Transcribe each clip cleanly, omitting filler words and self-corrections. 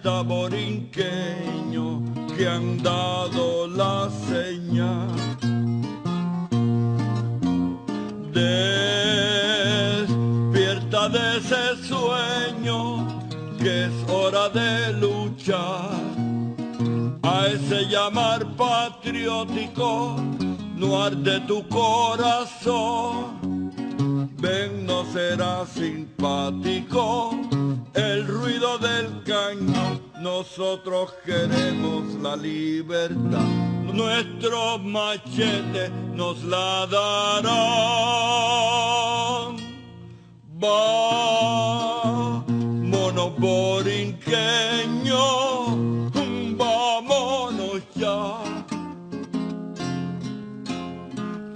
poeta borinqueño que han dado la señal. Despierta de ese sueño que es hora de luchar. A ese llamar patriótico no arde tu corazón. Ven, no será simpático el ruido del cañón. Nosotros queremos la libertad, nuestros machetes nos la darán. Vámonos borinqueños, vámonos ya,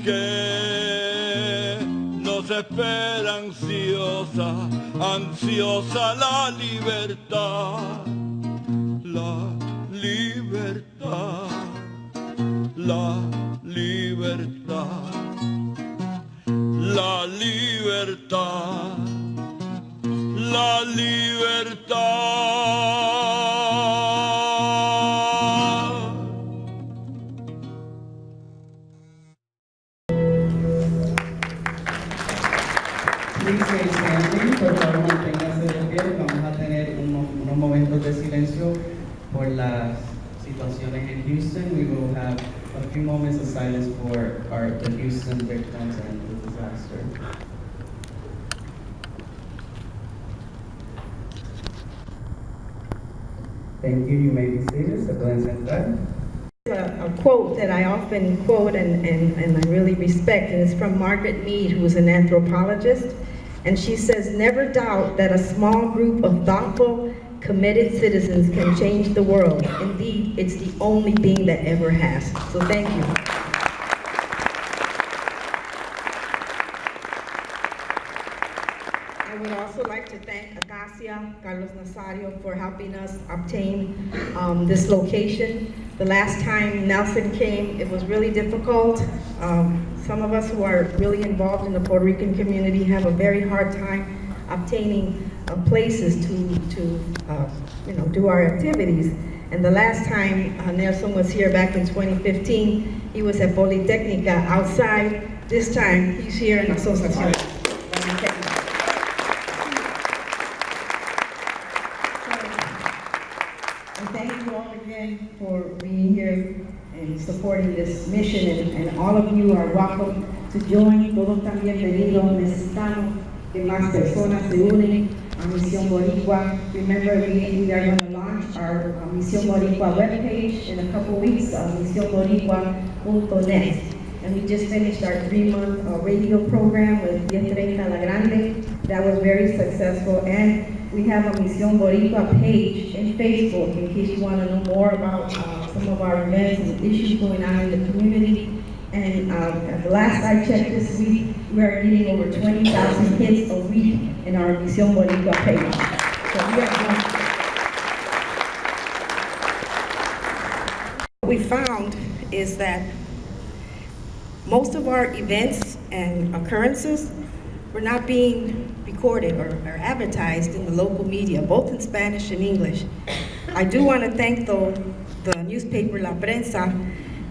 que nos espera ansiosa la libertad, la libertad, la libertad, la libertad, la libertad. Por favor, manténgase de pie. Vamos a tener unos momentos de silencio por las situaciones en Houston. We will have a few moments of silence for the Houston victims and the disaster. Thank you. You may be seated. Se pueden sentar. A quote that I often quote and I really respect, and it's from Margaret Mead, who is an anthropologist, and she says, "Never doubt that a small group of thoughtful, committed citizens can change the world. Indeed, it's the only thing that ever has." So thank you. I would also like to thank Acacia, Carlos Nazario, for helping us obtain this location. The last time Nelson came, it was really difficult. Some of us who are really involved in the Puerto Rican community have a very hard time obtaining places to do our activities. And the last time Nelson was here back in 2015, he was at Politecnica outside. This time, he's here in Asociación. Thank you all again for being here and supporting this mission, and all of you are welcome to join. Todos están bienvenidos. Necesitamos que más personas se unen a Misión Boricua. Remember, we are going to launch our Misión Boricua webpage in a couple weeks, misionboricua.net. And we just finished our 3-month radio program with 10:30 La Grande. That was very successful. And we have a Misión Boricua page in Facebook in case you want to know more about some of our events and issues going on in the community. And at the last I checked this week, we are getting over 20,000 hits a week in our Misión Boricua page. So we are doing. What we found is that most of our events and occurrences were not being recorded or advertised in the local media, both in Spanish and English. I do want to thank the newspaper La Prensa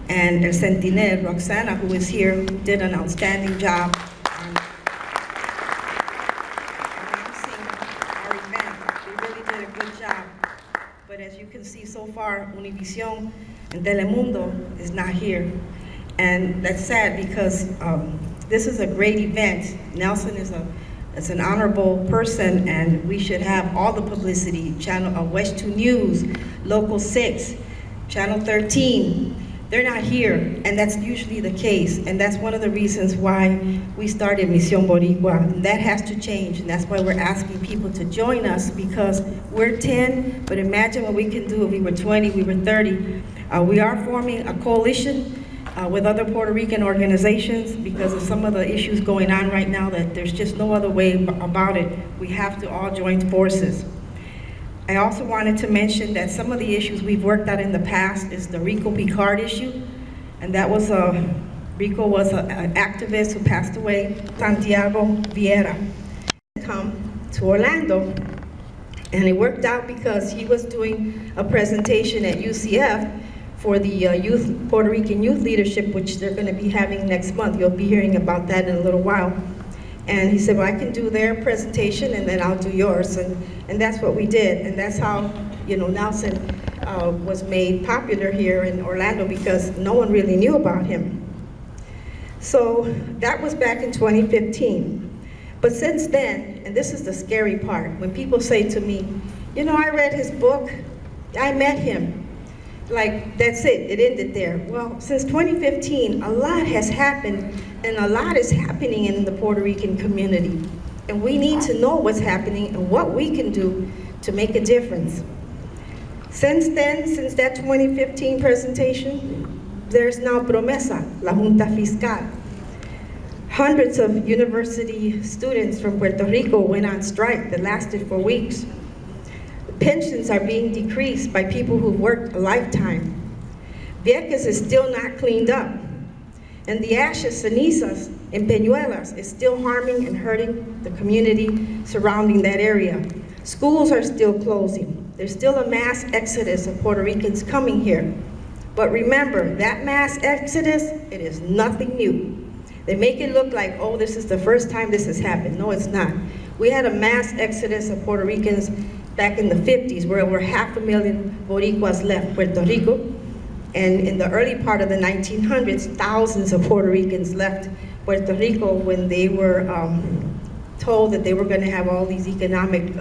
and El Sentinel, Roxana, who is here, did an outstanding job on announcing our event. They really did a good job. But as you can see so far, Univision and Telemundo is not here. And that's sad because this is a great event. Nelson is an honorable person, and we should have all the publicity. Channel West 2 News, Local 6, Channel 13. They're not here, and that's usually the case. And that's one of the reasons why we started Misión Boricua. And that has to change, and that's why we're asking people to join us, because we're 10, but imagine what we can do if we were 20, we were 30. We are forming a coalition with other Puerto Rican organizations because of some of the issues going on right now, that there's just no other way about it. We have to all join forces. I also wanted to mention that some of the issues we've worked out in the past is the Rico Picard issue, and that was Rico was an activist who passed away, Santiago Vieira. Come to Orlando And it worked out because he was doing a presentation at UCF for the Puerto Rican youth leadership, which they're going to be having next month. You'll be hearing about that in a little while. And he said, well, I can do their presentation and then I'll do yours. And that's what we did. And that's how, Nelson was made popular here in Orlando, because no one really knew about him. So that was back in 2015. But since then, and this is the scary part, when people say to me, I read his book, I met him. Like, that's it ended there. Well, since 2015, a lot has happened, and a lot is happening in the Puerto Rican community. And we need to know what's happening and what we can do to make a difference. Since then, since that 2015 presentation, there's now Promesa, la Junta Fiscal. Hundreds of university students from Puerto Rico went on strike that lasted for weeks. Pensions are being decreased by people who worked a lifetime. Vieques is still not cleaned up. And the ashes, cenizas, in Peñuelas is still harming and hurting the community surrounding that area. Schools are still closing. There's still a mass exodus of Puerto Ricans coming here. But remember, that mass exodus, it is nothing new. They make it look like, oh, this is the first time this has happened. No, it's not. We had a mass exodus of Puerto Ricans back in the 50s, where over 500,000 Boricuas left Puerto Rico. And in the early part of the 1900s, thousands of Puerto Ricans left Puerto Rico when they were told that they were going to have all these economic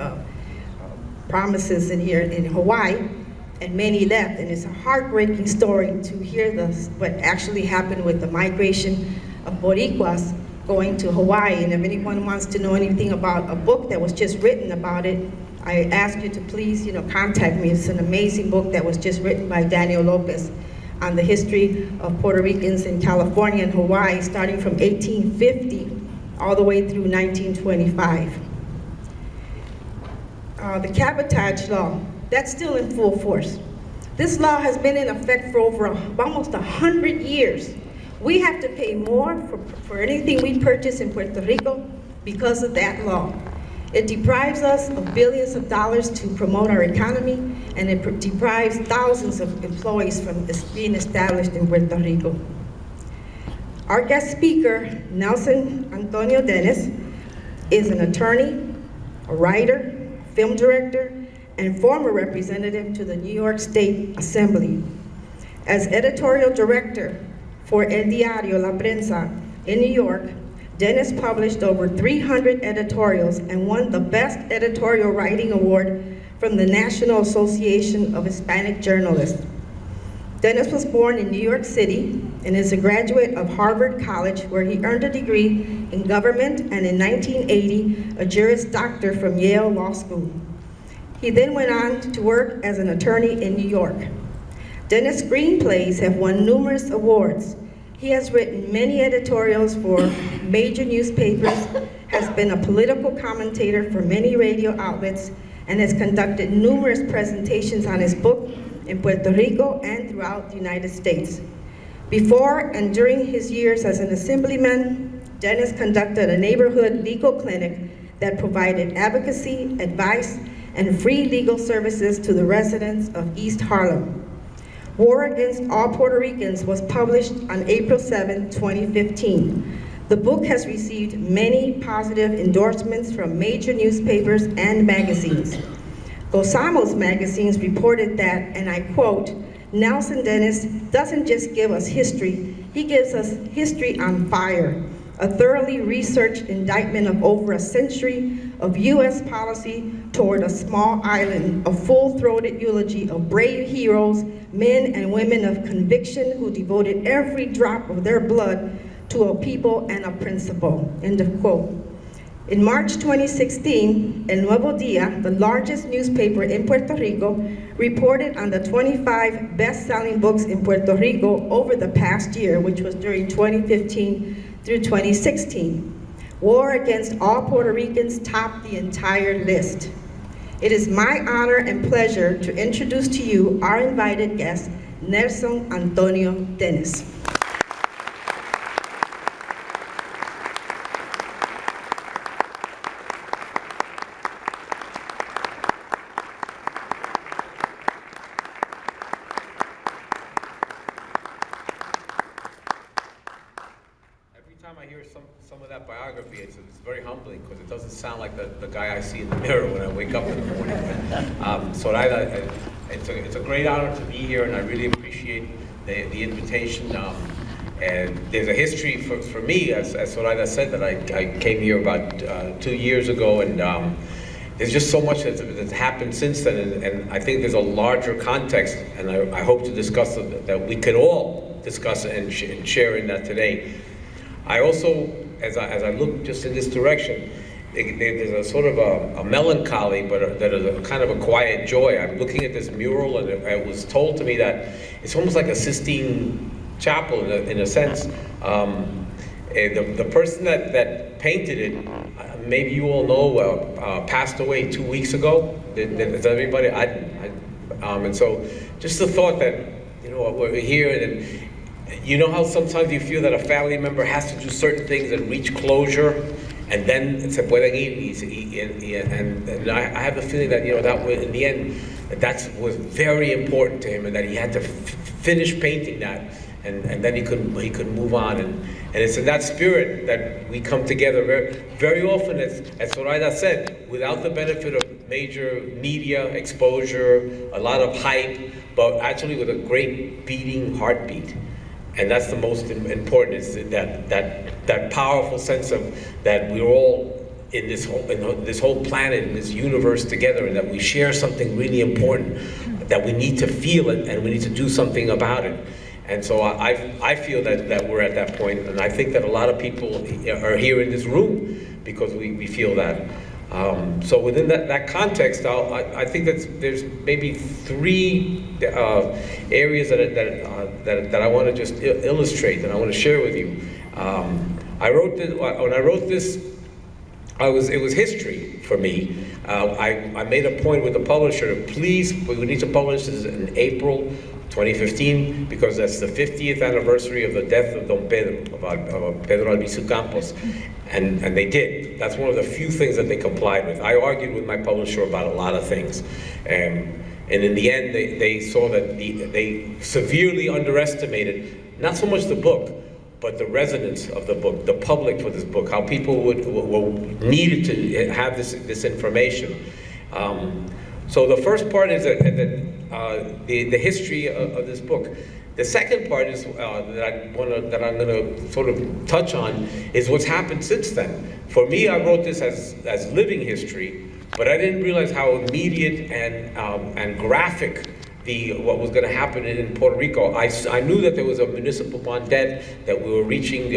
promises in here in Hawaii, and many left. And it's a heartbreaking story to hear what actually happened with the migration of Boricuas going to Hawaii. And if anyone wants to know anything about a book that was just written about it, I ask you to please, contact me. It's an amazing book that was just written by Daniel Lopez on the history of Puerto Ricans in California and Hawaii, starting from 1850 all the way through 1925. The cabotage law, that's still in full force. This law has been in effect for over almost 100 years. We have to pay more for anything we purchase in Puerto Rico because of that law. It deprives us of billions of dollars to promote our economy, and it deprives thousands of employees from being established in Puerto Rico. Our guest speaker, Nelson Antonio Denis, is an attorney, a writer, film director, and former representative to the New York State Assembly. As editorial director for El Diario La Prensa in New York, Denis published over 300 editorials and won the Best Editorial Writing Award from the National Association of Hispanic Journalists. Denis was born in New York City and is a graduate of Harvard College, where he earned a degree in government, and in 1980, a Juris Doctor from Yale Law School. He then went on to work as an attorney in New York. Denis' screenplays have won numerous awards. He has written many editorials for major newspapers, has been a political commentator for many radio outlets, and has conducted numerous presentations on his book in Puerto Rico and throughout the United States. Before and during his years as an assemblyman, Denis conducted a neighborhood legal clinic that provided advocacy, advice, and free legal services to the residents of East Harlem. War Against All Puerto Ricans was published on April 7, 2015. The book has received many positive endorsements from major newspapers and magazines. Gozamos magazines reported that, and I quote, Nelson Denis doesn't just give us history, he gives us history on fire, a thoroughly researched indictment of over a century of U.S. policy toward a small island, a full-throated eulogy of brave heroes, men and women of conviction who devoted every drop of their blood to a people and a principle, end of quote. In March 2016, El Nuevo Dia, the largest newspaper in Puerto Rico, reported on the 25 best-selling books in Puerto Rico over the past year, which was during 2015 through 2016. War Against All Puerto Ricans topped the entire list. It is my honor and pleasure to introduce to you our invited guest, Nelson Antonio Denis. that biography, it's very humbling because it doesn't sound like the guy I see in the mirror when I wake up in the morning. Soraya, it's a great honor to be here, and I really appreciate the invitation. And there's a history for me, as Soraya said, that I came here about 2 years ago, and there's just so much that's happened since then, and I think there's a larger context, and I hope to discuss that we could all discuss and share in that today. I also, as I look just in this direction, there's a sort of a melancholy, but that is a kind of a quiet joy. I'm looking at this mural, and it was told to me that it's almost like a Sistine Chapel in a sense. The person that painted it, maybe you all know, passed away 2 weeks ago. Does everybody? And so just the thought that, you know, we're here, and you know how sometimes you feel that a family member has to do certain things and reach closure, and then se pueden ir, and I have the feeling that, you know, that in the end, that was very important to him, and that he had to finish painting that, and then he could move on, and it's in that spirit that we come together very often, as Soraya said, without the benefit of major media exposure, a lot of hype, but actually with a great beating heartbeat. And that's the most important, is that powerful sense of that we're all in this whole planet, in this universe together, and that we share something really important, that we need to feel it and we need to do something about it. And so I feel that we're at that point, and I think that a lot of people are here in this room because we feel that. So within that context, I think that there's maybe 3 areas that I want to just illustrate, that I want to share with you. When I wrote this, it was history for me. I made a point with the publisher, please, we need to publish this in April 2015, because that's the 50th anniversary of the death of Don Pedro, of Pedro Albizu Campos, and they did. That's one of the few things that they complied with. I argued with my publisher about a lot of things, and in the end, they saw that they severely underestimated not so much the book, but the resonance of the book, the public for this book, how people needed to have this information. So the first part is the history of this book. The second part is that I'm going to sort of touch on is what's happened since then. For me, I wrote this as living history, but I didn't realize how immediate and graphic what was going to happen in Puerto Rico. I knew that there was a municipal bond debt, that we were veering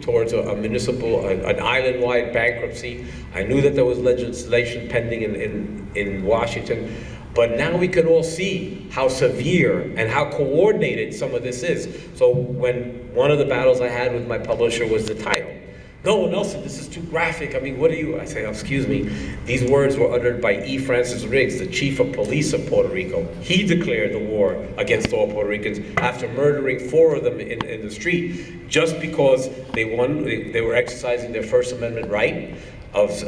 towards an island-wide bankruptcy. I knew that there was legislation pending in Washington, but now we can all see how severe and how coordinated some of this is. So when one of the battles I had with my publisher was the title. No, Nelson, this is too graphic. I mean, what are you? I say, oh, excuse me. These words were uttered by E. Francis Riggs, the chief of police of Puerto Rico. He declared the war against all Puerto Ricans after murdering 4 of them in the street, just because they were exercising their First Amendment right of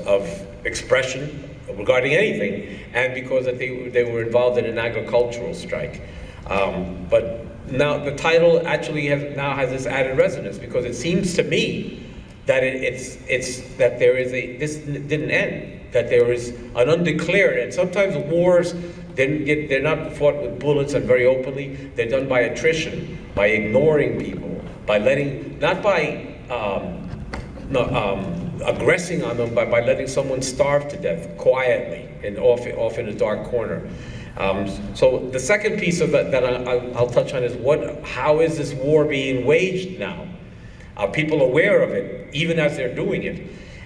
expression regarding anything, and because that they were involved in an agricultural strike. But now the title actually has this added resonance, because it seems to me that that this didn't end, that there is an undeclared, and sometimes wars, they're not fought with bullets and very openly, they're done by attrition, by ignoring people, by aggressing on them, by letting someone starve to death quietly and off in a dark corner. So the second piece of that I'll touch on is how is this war being waged now? Are people aware of it, even as they're doing it?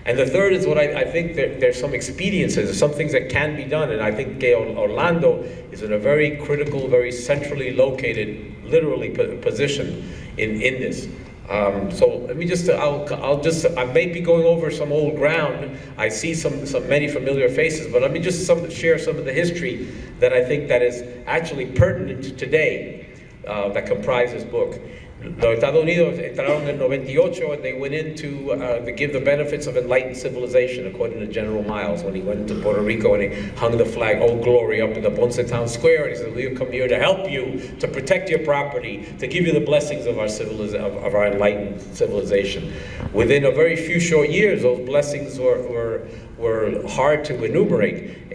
And the third is what I think there's some expediences, some things that can be done, and I think Orlando is in a very critical, very centrally located, literally position in this. So let me just, I may be going over some old ground. I see many familiar faces, but let me just share some of the history that I think that is actually pertinent to today, that comprise this book. Los Estados Unidos entraron en el 98 and they went in to give the benefits of enlightened civilization, according to General Miles, when he went to Puerto Rico and he hung the flag, Old Glory, up in the Ponce Town Square, and he said, we'll come here to help you, to protect your property, to give you the blessings of our enlightened civilization. Within a very few short years, those blessings were hard to enumerate.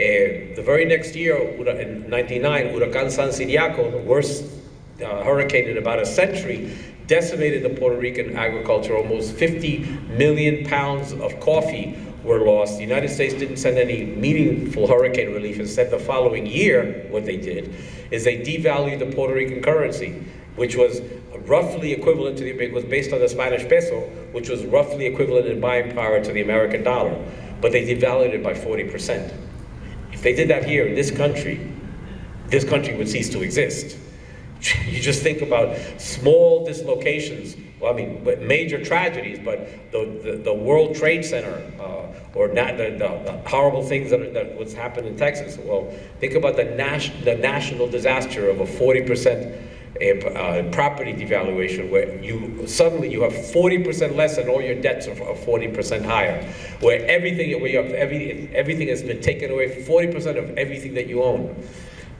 The very next year, in 99, Huracán San Ciriaco, the worst hurricane in about a century, decimated the Puerto Rican agriculture. Almost 50 million pounds of coffee were lost. The United States didn't send any meaningful hurricane relief. Instead, the following year, what they did is they devalued the Puerto Rican currency, which was roughly equivalent to it was based on the Spanish peso, which was roughly equivalent in buying power to the American dollar. But they devalued it by 40%. If they did that here in this country would cease to exist. You just think about small dislocations, well, I mean, major tragedies, but the World Trade Center, or the horrible things that what's happened in Texas. Well, think about the national disaster of a 40% property devaluation, where you suddenly have 40% less and all your debts are 40% higher, where everything has been taken away, 40% of everything that you own.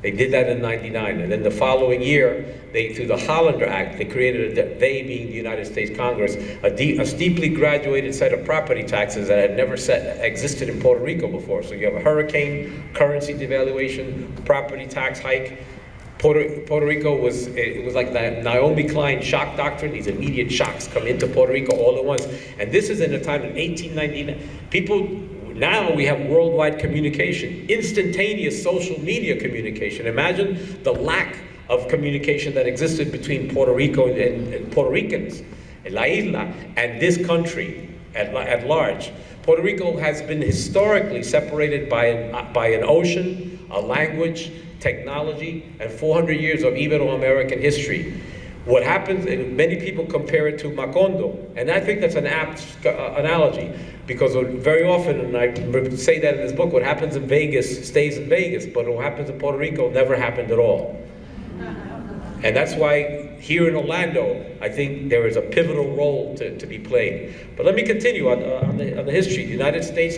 They did that in 99, and then the following year, through the Hollander Act, they created, they being the United States Congress, a steeply graduated set of property taxes that had never existed in Puerto Rico before. So you have a hurricane, currency devaluation, property tax hike. Puerto Rico was like the Naomi Klein shock doctrine. These immediate shocks come into Puerto Rico all at once. And this is in a time in 1899. Now we have worldwide communication, instantaneous social media communication. Imagine the lack of communication that existed between Puerto Rico and Puerto Ricans, La Isla, and this country at large. Puerto Rico has been historically separated by an ocean, a language, technology, and 400 years of Ibero-American history. What happens, and many people compare it to Macondo, and I think that's an apt analogy, because very often, and I say that in this book, what happens in Vegas stays in Vegas, but what happens in Puerto Rico never happened at all. And that's why here in Orlando, I think there is a pivotal role to be played. But let me continue on the history. The United States,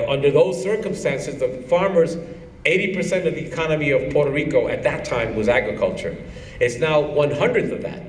under those circumstances, the farmers, 80% of the economy of Puerto Rico at that time was agriculture. It's now 1/100th of that.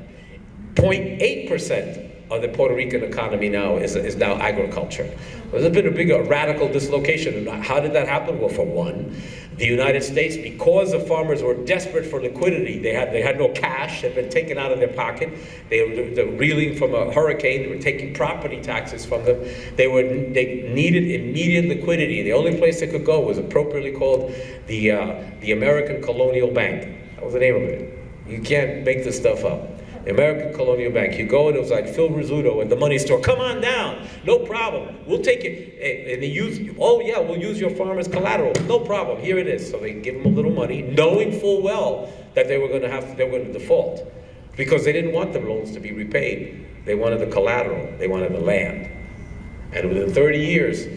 0.8% of the Puerto Rican economy now is now agriculture. Well, there's been a big radical dislocation. How did that happen? Well, for one, the United States, because the farmers were desperate for liquidity, they had no cash, had been taken out of their pocket. They're reeling from a hurricane. They were taking property taxes from them. They needed immediate liquidity. The only place they could go was appropriately called the American Colonial Bank. That was the name of it. You can't make this stuff up. The American Colonial Bank. You go and it was like Phil Rizzuto at the money store. Come on down, no problem. We'll take it. And they oh yeah, we'll use your farm as collateral. No problem. Here it is. So they give them a little money, knowing full well that they were going to default, because they didn't want the loans to be repaid. They wanted the collateral. They wanted the land. And within 30 years,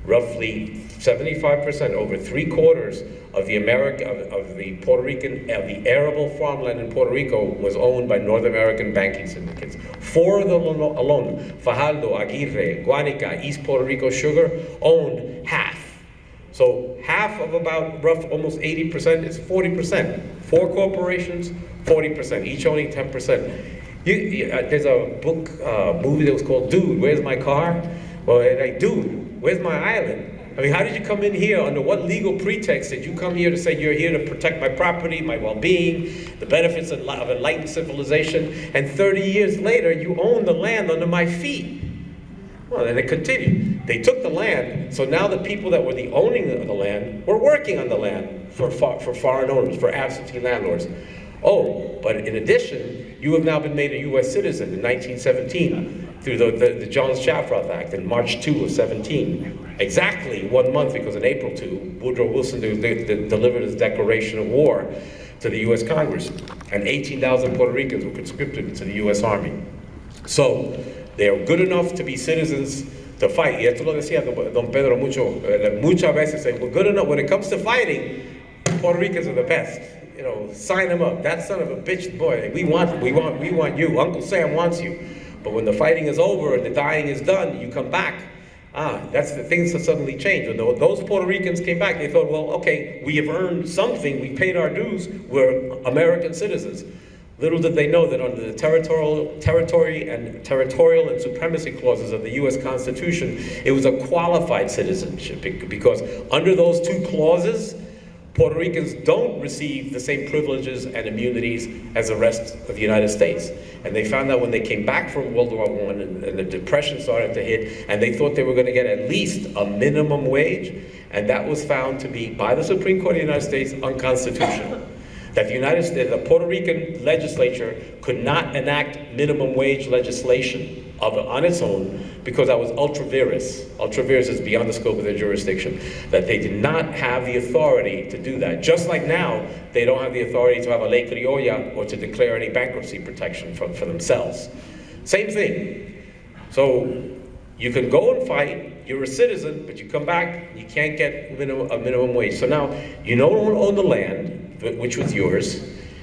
roughly 75%, over 3/4 of the Puerto Rican, of the arable farmland in Puerto Rico was owned by North American banking syndicates. 4 of them alone, Fajardo, Aguirre, Guanica, East Puerto Rico Sugar, owned half. So half of about almost 80% is 40%. 4 corporations, 40%, each owning 10%. There's a book, movie that was called Dude, Where's My Car? Well, like, dude, where's my island? I mean, how did you come in here? Under what legal pretext did you come here to say you're here to protect my property, my well-being, the benefits of enlightened civilization, and 30 years later, you own the land under my feet? Well, then it continued. They took the land, so now the people that were the owning of the land were working on the land for foreign owners, for absentee landlords. Oh, but in addition, you have now been made a U.S. citizen in 1917 through the Jones-Shafroth Act in March 2 of 17. Exactly 1 month, because in April 2, Woodrow Wilson delivered his declaration of war to the U.S. Congress, and 18,000 Puerto Ricans were conscripted into the U.S. Army. So they are good enough to be citizens to fight. Y esto lo decía Don Pedro muchas veces. We're good enough when it comes to fighting. Puerto Ricans are the best. you know, sign him up. That son of a bitch, boy, we want you. Uncle Sam wants you. But when the fighting is over and the dying is done, you come back. That's the things that suddenly changed. When those Puerto Ricans came back, they thought, well, okay, we have earned something. We paid our dues. We're American citizens. Little did they know that under the territorial and supremacy clauses of the U.S. Constitution, it was a qualified citizenship, because under those two clauses, Puerto Ricans don't receive the same privileges and immunities as the rest of the United States. And they found out when they came back from World War I and the Depression started to hit, and they thought they were going to get at least a minimum wage, and that was found to be, by the Supreme Court of the United States, unconstitutional. That the Puerto Rican legislature could not enact minimum wage legislation on its own, because that was ultra vires. Ultra vires is beyond the scope of their jurisdiction. That they did not have the authority to do that. Just like now, they don't have the authority to have a ley criolla or to declare any bankruptcy protection for themselves. Same thing. So you can go and fight, you're a citizen, but you come back, you can't get a minimum wage. So now, you don't own the land, which was yours,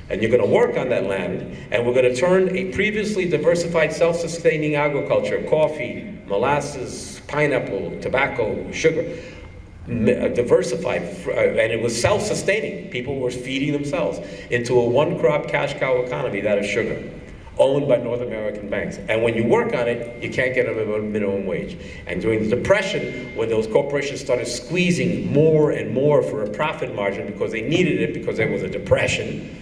and you're going to work on that land, and we're going to turn a previously diversified, self-sustaining agriculture, coffee, molasses, pineapple, tobacco, sugar, diversified, and it was self-sustaining. People were feeding themselves, into a one-crop cash cow economy, that is sugar, owned by North American banks. And when you work on it, you can't get a minimum wage. And during the Depression, when those corporations started squeezing more and more for a profit margin because they needed it because there was a depression,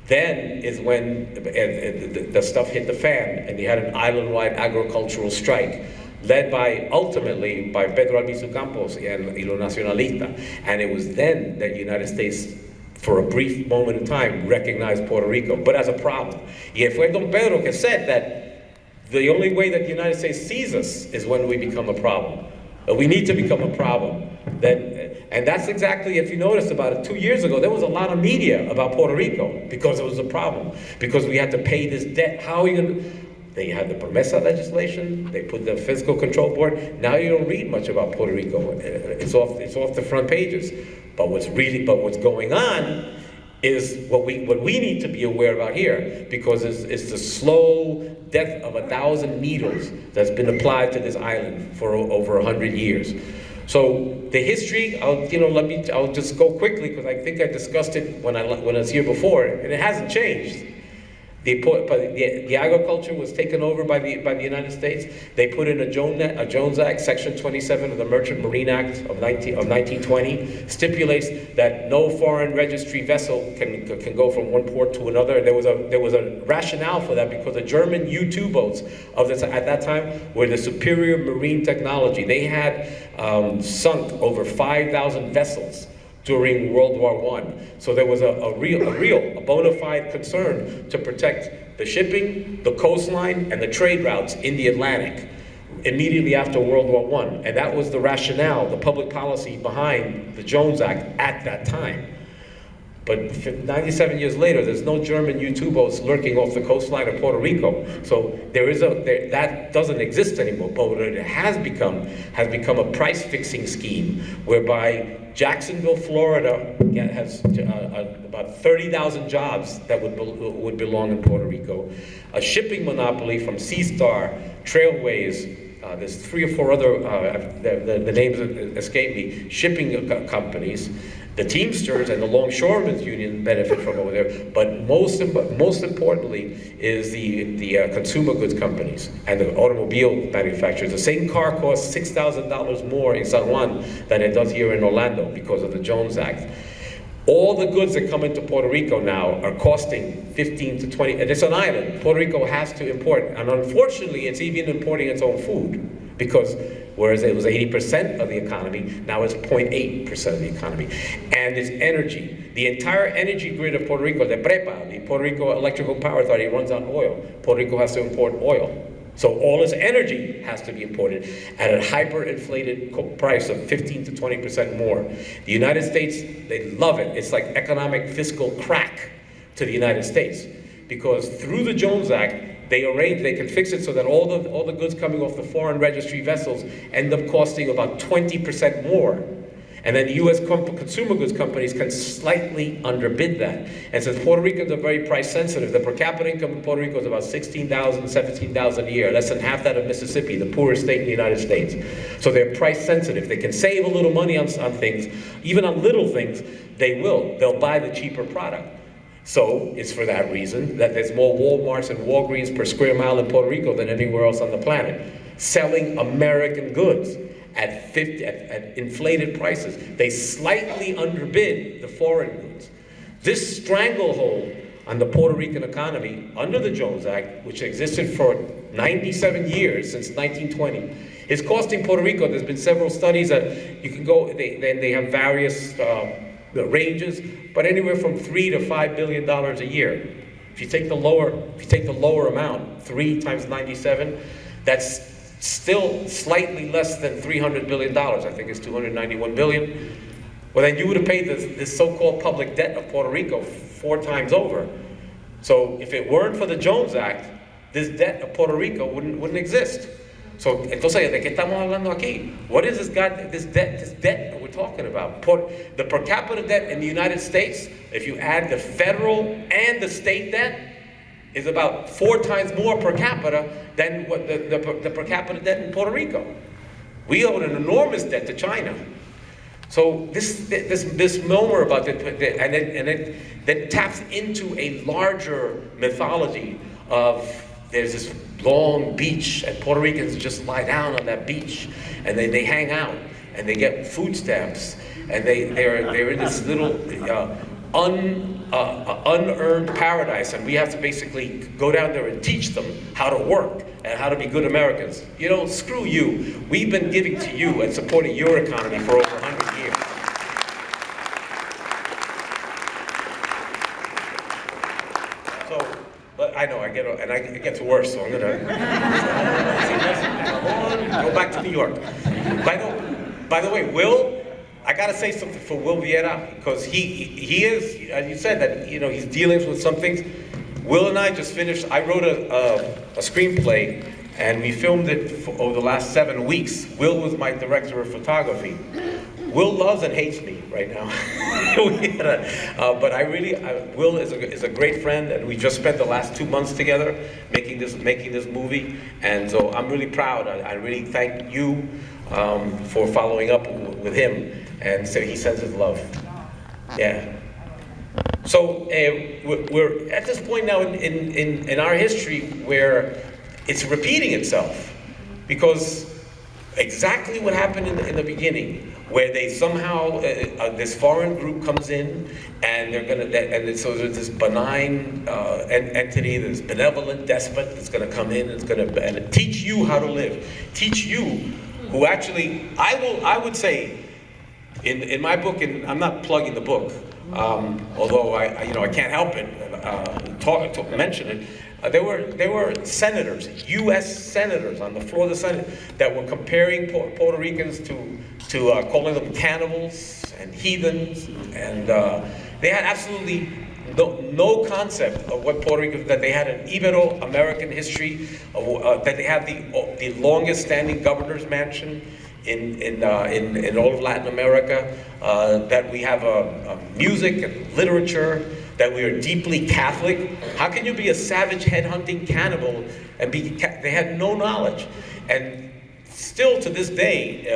then is when the stuff hit the fan, and you had an island-wide agricultural strike, led ultimately by Pedro Albizu Campos and Los Nacionalistas. And it was then that the United States, for a brief moment in time, recognized Puerto Rico, but as a problem. Y fue Don Pedro que said that the only way that the United States sees us is when we become a problem. We need to become a problem. And that's exactly, if you notice, about it 2 years ago, there was a lot of media about Puerto Rico because it was a problem, because we had to pay this debt. How are you going to? They had the Promesa legislation, they put the Fiscal Control Board. Now you don't read much about Puerto Rico. It's off the front pages. But what's going on is what we need to be aware about here, because it's the slow death of 1,000 needles that's been applied to this island for over 100 years. So the history, I'll just go quickly, because I think I discussed it when I was here before, and it hasn't changed. The agriculture was taken over by the United States. They put in a Jones Act, Section 27 of the Merchant Marine Act of 1920, stipulates that no foreign registry vessel can go from one port to another. There was a rationale for that, because the German U-2 boats at that time were the superior marine technology. They had sunk over 5,000 vessels during World War I. So there was a bona fide concern to protect the shipping, the coastline, and the trade routes in the Atlantic immediately after World War I. And that was the rationale, the public policy behind the Jones Act at that time. But 97 years later, there's no German U-2 boats lurking off the coastline of Puerto Rico. So that doesn't exist anymore. But what it has become a price-fixing scheme, whereby Jacksonville, Florida has about 30,000 jobs that would belong in Puerto Rico. A shipping monopoly from Sea Star, Trailways, there's 3 or 4 other, the names escape me, shipping companies. The Teamsters and the Longshoremen's Union benefit from over there, but most importantly is the consumer goods companies and the automobile manufacturers. The same car costs $6,000 more in San Juan than it does here in Orlando because of the Jones Act. All the goods that come into Puerto Rico now are costing 15 to 20, and it's an island. Puerto Rico has to import, and unfortunately it's even importing its own food, because whereas it was 80% of the economy, now it's 0.8% of the economy. And it's energy. The entire energy grid of Puerto Rico, the PREPA, the Puerto Rico Electrical Power Authority, runs on oil. Puerto Rico has to import oil. So all its energy has to be imported at a hyperinflated price of 15 to 20% more. The United States, they love it. It's like economic fiscal crack to the United States, because through the Jones Act, they can fix it so that all the goods coming off the foreign registry vessels end up costing about 20% more. And then the U.S. consumer goods companies can slightly underbid that. And since Puerto Ricans are very price sensitive, the per capita income in Puerto Rico is about $16,000, $17,000 a year, less than half that of Mississippi, the poorest state in the United States. So they're price sensitive. They can save a little money on things, even on little things, they will. They'll buy the cheaper product. So it's for that reason that there's more Walmarts and Walgreens per square mile in Puerto Rico than anywhere else on the planet, selling American goods at inflated prices. They slightly underbid the foreign goods. This stranglehold on the Puerto Rican economy under the Jones Act, which existed for 97 years, since 1920, is costing Puerto Rico. There's been several studies that you can go, they have various ranges, but anywhere from $3 to $5 billion a year. If you take the lower amount, 3 times 97, that's still slightly less than $300 billion. I think it's $291 billion. Well, then you would have paid this so-called public debt of Puerto Rico 4 times over. So if it weren't for the Jones Act, this debt of Puerto Rico wouldn't exist. So, entonces, ¿de qué estamos hablando aquí? What is this debt that we're talking about? The per capita debt in the United States, if you add the federal and the state debt, is about 4 times more per capita than what the per capita debt in Puerto Rico. We owe an enormous debt to China. So this misnomer about it then taps into a larger mythology of there's this long beach and Puerto Ricans just lie down on that beach and they hang out and they get food stamps and they're in this little unearned paradise, and we have to basically go down there and teach them how to work and how to be good Americans. You know, screw you. We've been giving to you and supporting your economy for over 100 years. So, but I know it gets worse, so I'm gonna go back to New York. By the way, Will, I gotta say something for Will Vieira, because he is, as you said, that he's dealing with some things. Will and I just finished. I wrote a screenplay, and we filmed it over the last 7 weeks. Will was my director of photography. Will loves and hates me right now. But Will is a great friend, and we just spent the last 2 months together making this movie, and so I'm really proud. I really thank you for following up with him. And so he sends his love. Yeah. So we're at this point now in our history where it's repeating itself, because exactly what happened in the beginning, where they somehow this foreign group comes in and so there's this benign entity, this benevolent despot that's going to come in and teach you how to live, teach you who actually I would say. In my book, and I'm not plugging the book, although I can't help it, mention it. There were senators, U.S. senators on the floor of the Senate that were comparing Puerto Ricans to calling them cannibals and heathens, and they had absolutely no concept of what Puerto Rico, that they had an Ibero-American history, that they had the longest standing governor's mansion in all of Latin America, that we have music and literature, that we are deeply Catholic. How can you be a savage headhunting cannibal and they had no knowledge? And still to this day,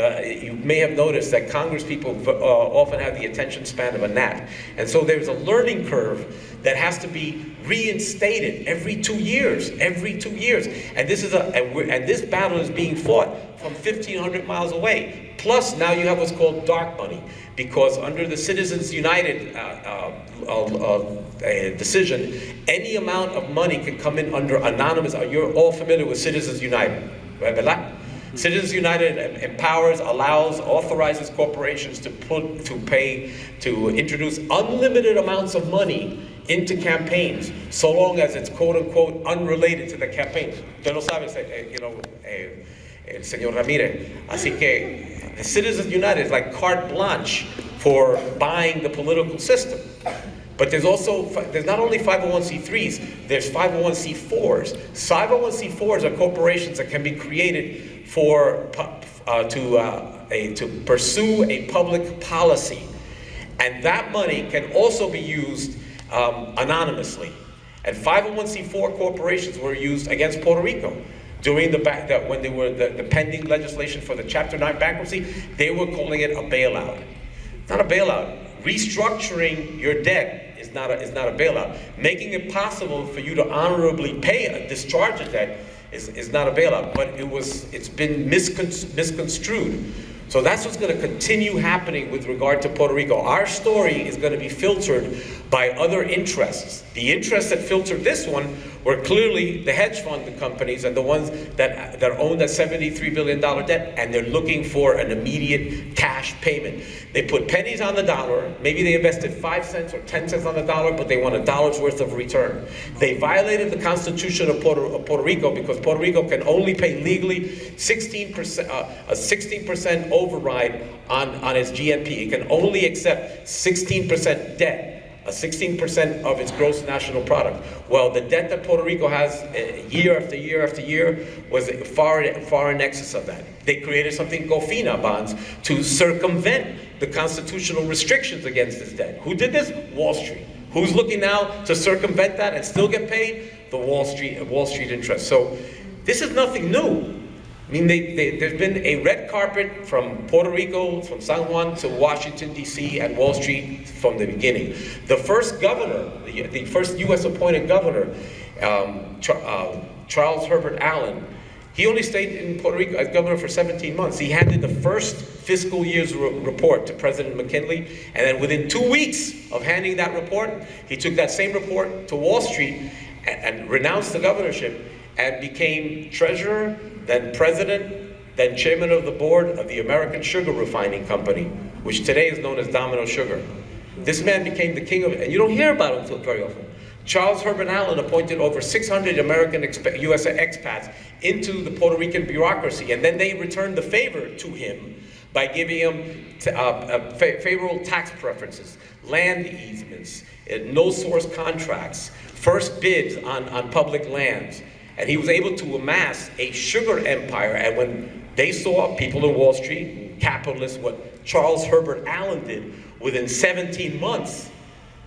you may have noticed that Congress people often have the attention span of a gnat. And so there's a learning curve that has to be reinstated every 2 years, And this battle is being fought from 1,500 miles away. Plus, now you have what's called dark money, because under the Citizens United decision, any amount of money can come in under anonymous. You're all familiar with Citizens United, right? ¿Verdad? Citizens United empowers, allows, authorizes corporations to introduce unlimited amounts of money into campaigns, so long as it's quote-unquote unrelated to the campaign. Usted lo sabe, el señor Ramírez. Así que the Citizens United is like carte blanche for buying the political system. But there's not only 501c3s, there's 501c4s. 501c4s are corporations that can be created to to pursue a public policy. And that money can also be used anonymously. And 501c4 corporations were used against Puerto Rico. During when they were the pending legislation for the Chapter 9 bankruptcy, they were calling it a bailout. It's not a bailout. Restructuring your debt is not a bailout. Making it possible for you to honorably discharge a debt is not a bailout. But it's been misconstrued. So that's what's going to continue happening with regard to Puerto Rico. Our story is going to be filtered by other interests. The interests that filtered this one were clearly the hedge fund companies and the ones that own that $73 billion debt, and they're looking for an immediate cash payment. They put pennies on the dollar. Maybe they invested 5 cents or 10 cents on the dollar, but they want $1's worth of return. They violated the Constitution of Puerto Rico because Puerto Rico can only pay legally 16%, a 16% override on its GNP. It can only accept 16% debt. A 16% of its gross national product. Well, the debt that Puerto Rico has year after year after year was far in excess of that. They created something called FINA bonds to circumvent the constitutional restrictions against this debt. Who did this? Wall Street. Who's looking now to circumvent that and still get paid? The Wall Street interest. So this is nothing new. I mean, there's been a red carpet from Puerto Rico, from San Juan to Washington, D.C. and Wall Street from the beginning. The first governor, the first U.S. appointed governor, Charles Herbert Allen, he only stayed in Puerto Rico as governor for 17 months. He handed the first fiscal year's report to President McKinley, and then within 2 weeks of handing that report, he took that same report to Wall Street and renounced the governorship and became treasurer, then president, then chairman of the board of the American Sugar Refining Company, which today is known as Domino Sugar. This man became the king of it, and you don't hear about him very often. Charles Herbert Allen appointed over 600 American U.S. expats into the Puerto Rican bureaucracy, and then they returned the favor to him by giving him favorable tax preferences, land easements, no-source contracts, first bids on public lands. And he was able to amass a sugar empire. And when they saw, people in Wall Street, capitalists, what Charles Herbert Allen did within 17 months,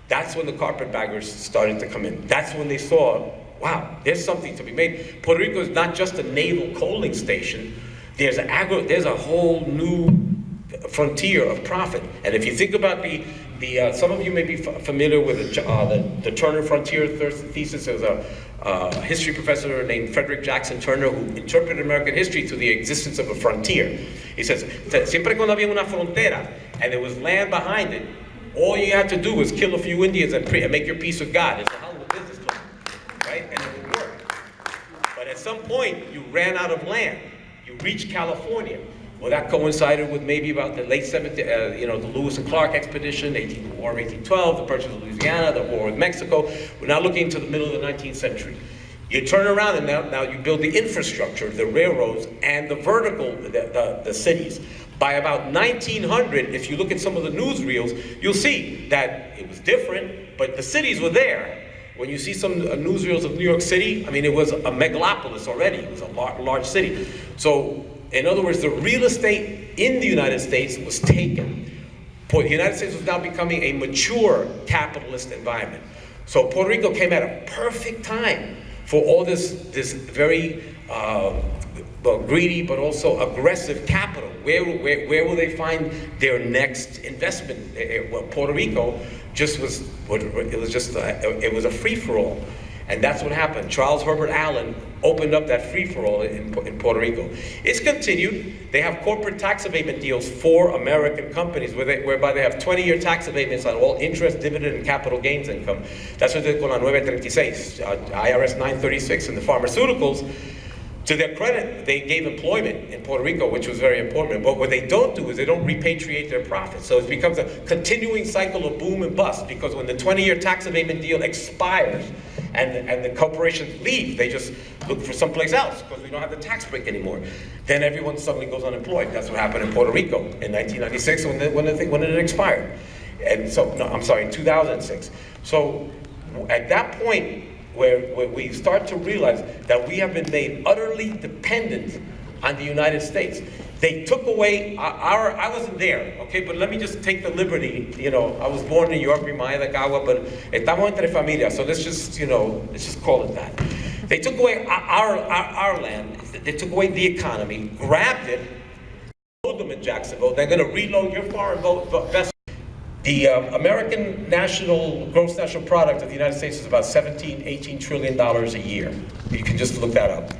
that's when the carpetbaggers started to come in. That's when they saw, wow, there's something to be made. Puerto Rico is not just a naval coaling station. There's a whole new frontier of profit. And if you think about some of you may be familiar with the Turner Frontier thesis. There was a history professor named Frederick Jackson Turner who interpreted American history to the existence of a frontier. He says, siempre cuando había una frontera and there was land behind it, all you had to do was kill a few Indians and make your peace with God. It's a hell of a business plan, right? And it would work. But at some point, you ran out of land. You reached California. Well, that coincided with maybe about the late 70s, the Lewis and Clark expedition, War of 1812, the purchase of Louisiana, the war with Mexico. We're now looking to the middle of the 19th century. You turn around and now you build the infrastructure, the railroads, and the vertical, the cities. By about 1900, if you look at some of the newsreels, you'll see that it was different, but the cities were there. When you see some newsreels of New York City, I mean, it was a megalopolis already. It was a large city. So, in other words, the real estate in the United States was taken. The United States was now becoming a mature capitalist environment. So Puerto Rico came at a perfect time for all this very greedy but also aggressive capital. Where will they find their next investment? Well, Puerto Rico it was a free-for-all. And that's what happened. Charles Herbert Allen opened up that free-for-all in Puerto Rico. It's continued. They have corporate tax abatement deals for American companies whereby they have 20-year tax abatements on all interest, dividend, and capital gains income. That's what they did con la 936, IRS 936. And the pharmaceuticals, to their credit, they gave employment in Puerto Rico, which was very important. But what they don't do is they don't repatriate their profits. So it becomes a continuing cycle of boom and bust, because when the 20-year tax abatement deal expires, and the corporations leave, they just look for someplace else because we don't have the tax break anymore. Then everyone suddenly goes unemployed. That's what happened in Puerto Rico in 1996 when it expired. And so, no, I'm sorry, in 2006. So at that point where we start to realize that we have been made utterly dependent on the United States. They took away I wasn't there, okay, but let me just take the liberty, you know, I was born in New York, mi mamá de Cagua, but estamos entre familia, so let's just, you know, let's just call it that. They took away our land, they took away the economy, grabbed it, load them in Jacksonville, they're gonna reload your foreign vessels. The American gross national product of the United States is about $18 trillion a year. You can just look that up.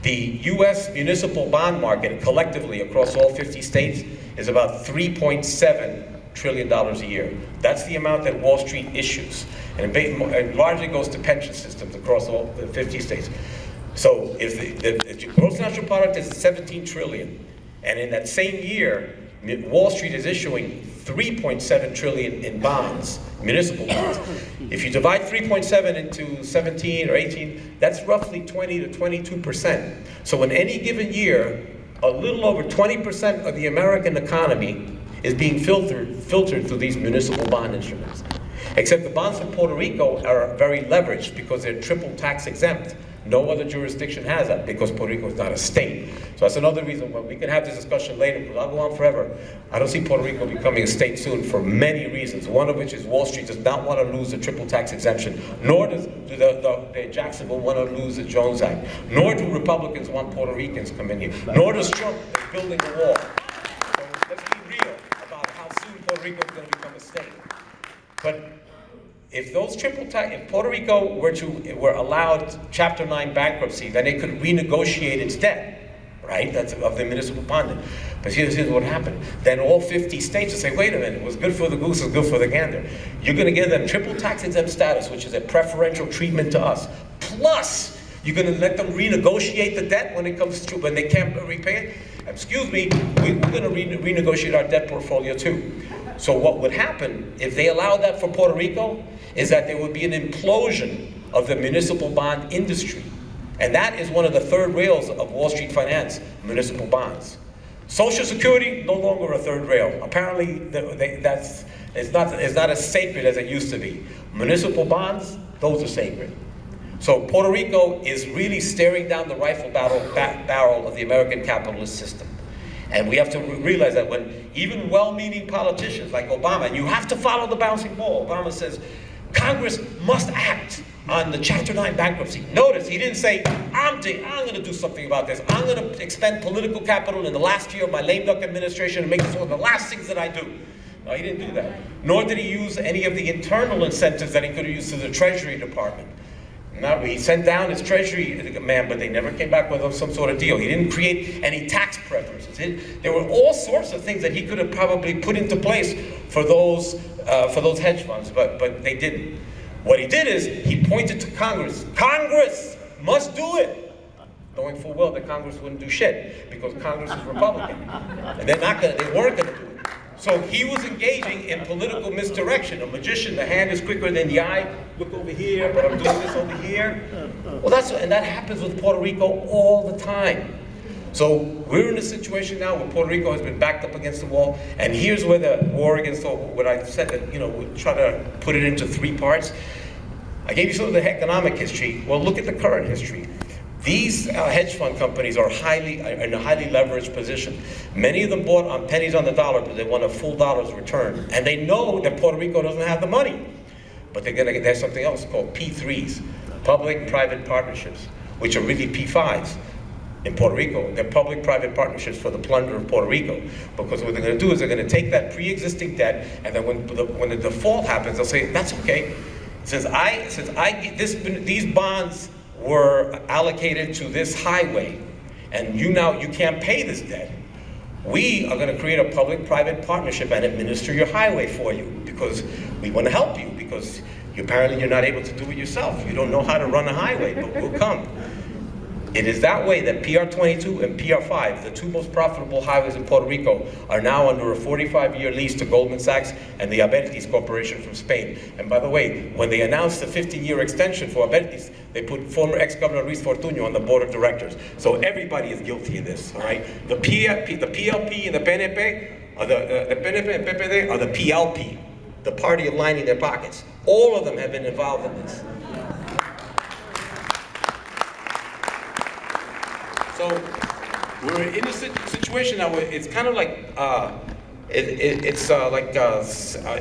The U.S. municipal bond market collectively across all 50 states is about $3.7 trillion a year. That's the amount that Wall Street issues. And it largely goes to pension systems across all the 50 states. So if the gross national product is 17 trillion, and in that same year, Wall Street is issuing 3.7 trillion in bonds, municipal bonds. If you divide 3.7 into 17 or 18, that's roughly 20 to 22%. So in any given year, a little over 20% of the American economy is being filtered through these municipal bond instruments. Except the bonds from Puerto Rico are very leveraged because they're triple tax exempt. No other jurisdiction has that because Puerto Rico is not a state. So that's another reason why we can have this discussion later, because I'll go on forever. I don't see Puerto Rico becoming a state soon for many reasons, one of which is Wall Street does not want to lose the triple tax exemption, nor does the Jacksonville want to lose the Jones Act, nor do Republicans want Puerto Ricans coming here, nor does Trump is building a wall. So let's be real about how soon Puerto Rico is going to become a state. But if Puerto Rico were allowed Chapter 9 bankruptcy, then it could renegotiate its debt, right? That's of the municipal bonding. But here's what happened. Then all 50 states will say, wait a minute, what's good for the goose is good for the gander. You're going to give them triple tax exempt status, which is a preferential treatment to us. Plus, you're going to let them renegotiate the debt when they can't repay it? Excuse me, we're going to renegotiate our debt portfolio too. So what would happen if they allowed that for Puerto Rico is that there would be an implosion of the municipal bond industry. And that is one of the third rails of Wall Street finance, municipal bonds. Social Security, no longer a third rail. Apparently, it's not as sacred as it used to be. Municipal bonds, those are sacred. So Puerto Rico is really staring down the rifle barrel of the American capitalist system. And we have to realize that when even well-meaning politicians like Obama, and you have to follow the bouncing ball, Obama says, Congress must act on the Chapter 9 bankruptcy. Notice, he didn't say, I'm going to do something about this. I'm going to expend political capital in the last year of my lame duck administration and make this one of the last things that I do. No, he didn't do that. Nor did he use any of the internal incentives that he could have used to the Treasury Department. No, he sent down his Treasury man, but they never came back with some sort of deal. He didn't create any tax preferences. There were all sorts of things that he could have probably put into place for those hedge funds, but they didn't. What he did is he pointed to Congress. Congress must do it, knowing full well that Congress wouldn't do shit because Congress is Republican, and they weren't going to do it. So he was engaging in political misdirection. A magician, the hand is quicker than the eye. Look over here, but I'm doing this over here. Well, and that happens with Puerto Rico all the time. So we're in a situation now where Puerto Rico has been backed up against the wall, and here's where the war against what I said that we try to put it into three parts. I gave you some of the economic history. Well, look at the current history. These hedge fund companies are in a highly leveraged position. Many of them bought on pennies on the dollar because they want a full dollar's return. And they know that Puerto Rico doesn't have the money. But there's something else called P3s, public-private partnerships, which are really P5s in Puerto Rico. They're public-private partnerships for the plunder of Puerto Rico. Because what they're going to do is they're going to take that pre-existing debt, and then when the default happens, they'll say, that's okay. These bonds were allocated to this highway, and you can't pay this debt. We are going to create a public-private partnership and administer your highway for you because we want to help you because apparently you're not able to do it yourself. You don't know how to run a highway, but we'll come. It is that way that PR22 and PR5, the two most profitable highways in Puerto Rico, are now under a 45-year lease to Goldman Sachs and the Abertis Corporation from Spain. And by the way, when they announced the 50-year extension for Abertis, they put former ex-governor Luis Fortuño on the board of directors. So everybody is guilty of this, all right? The PLP and the PNP, the PNP and PPD are the PLP, the party of lining their pockets. All of them have been involved in this. we're in a situation now where it's kind of like it's like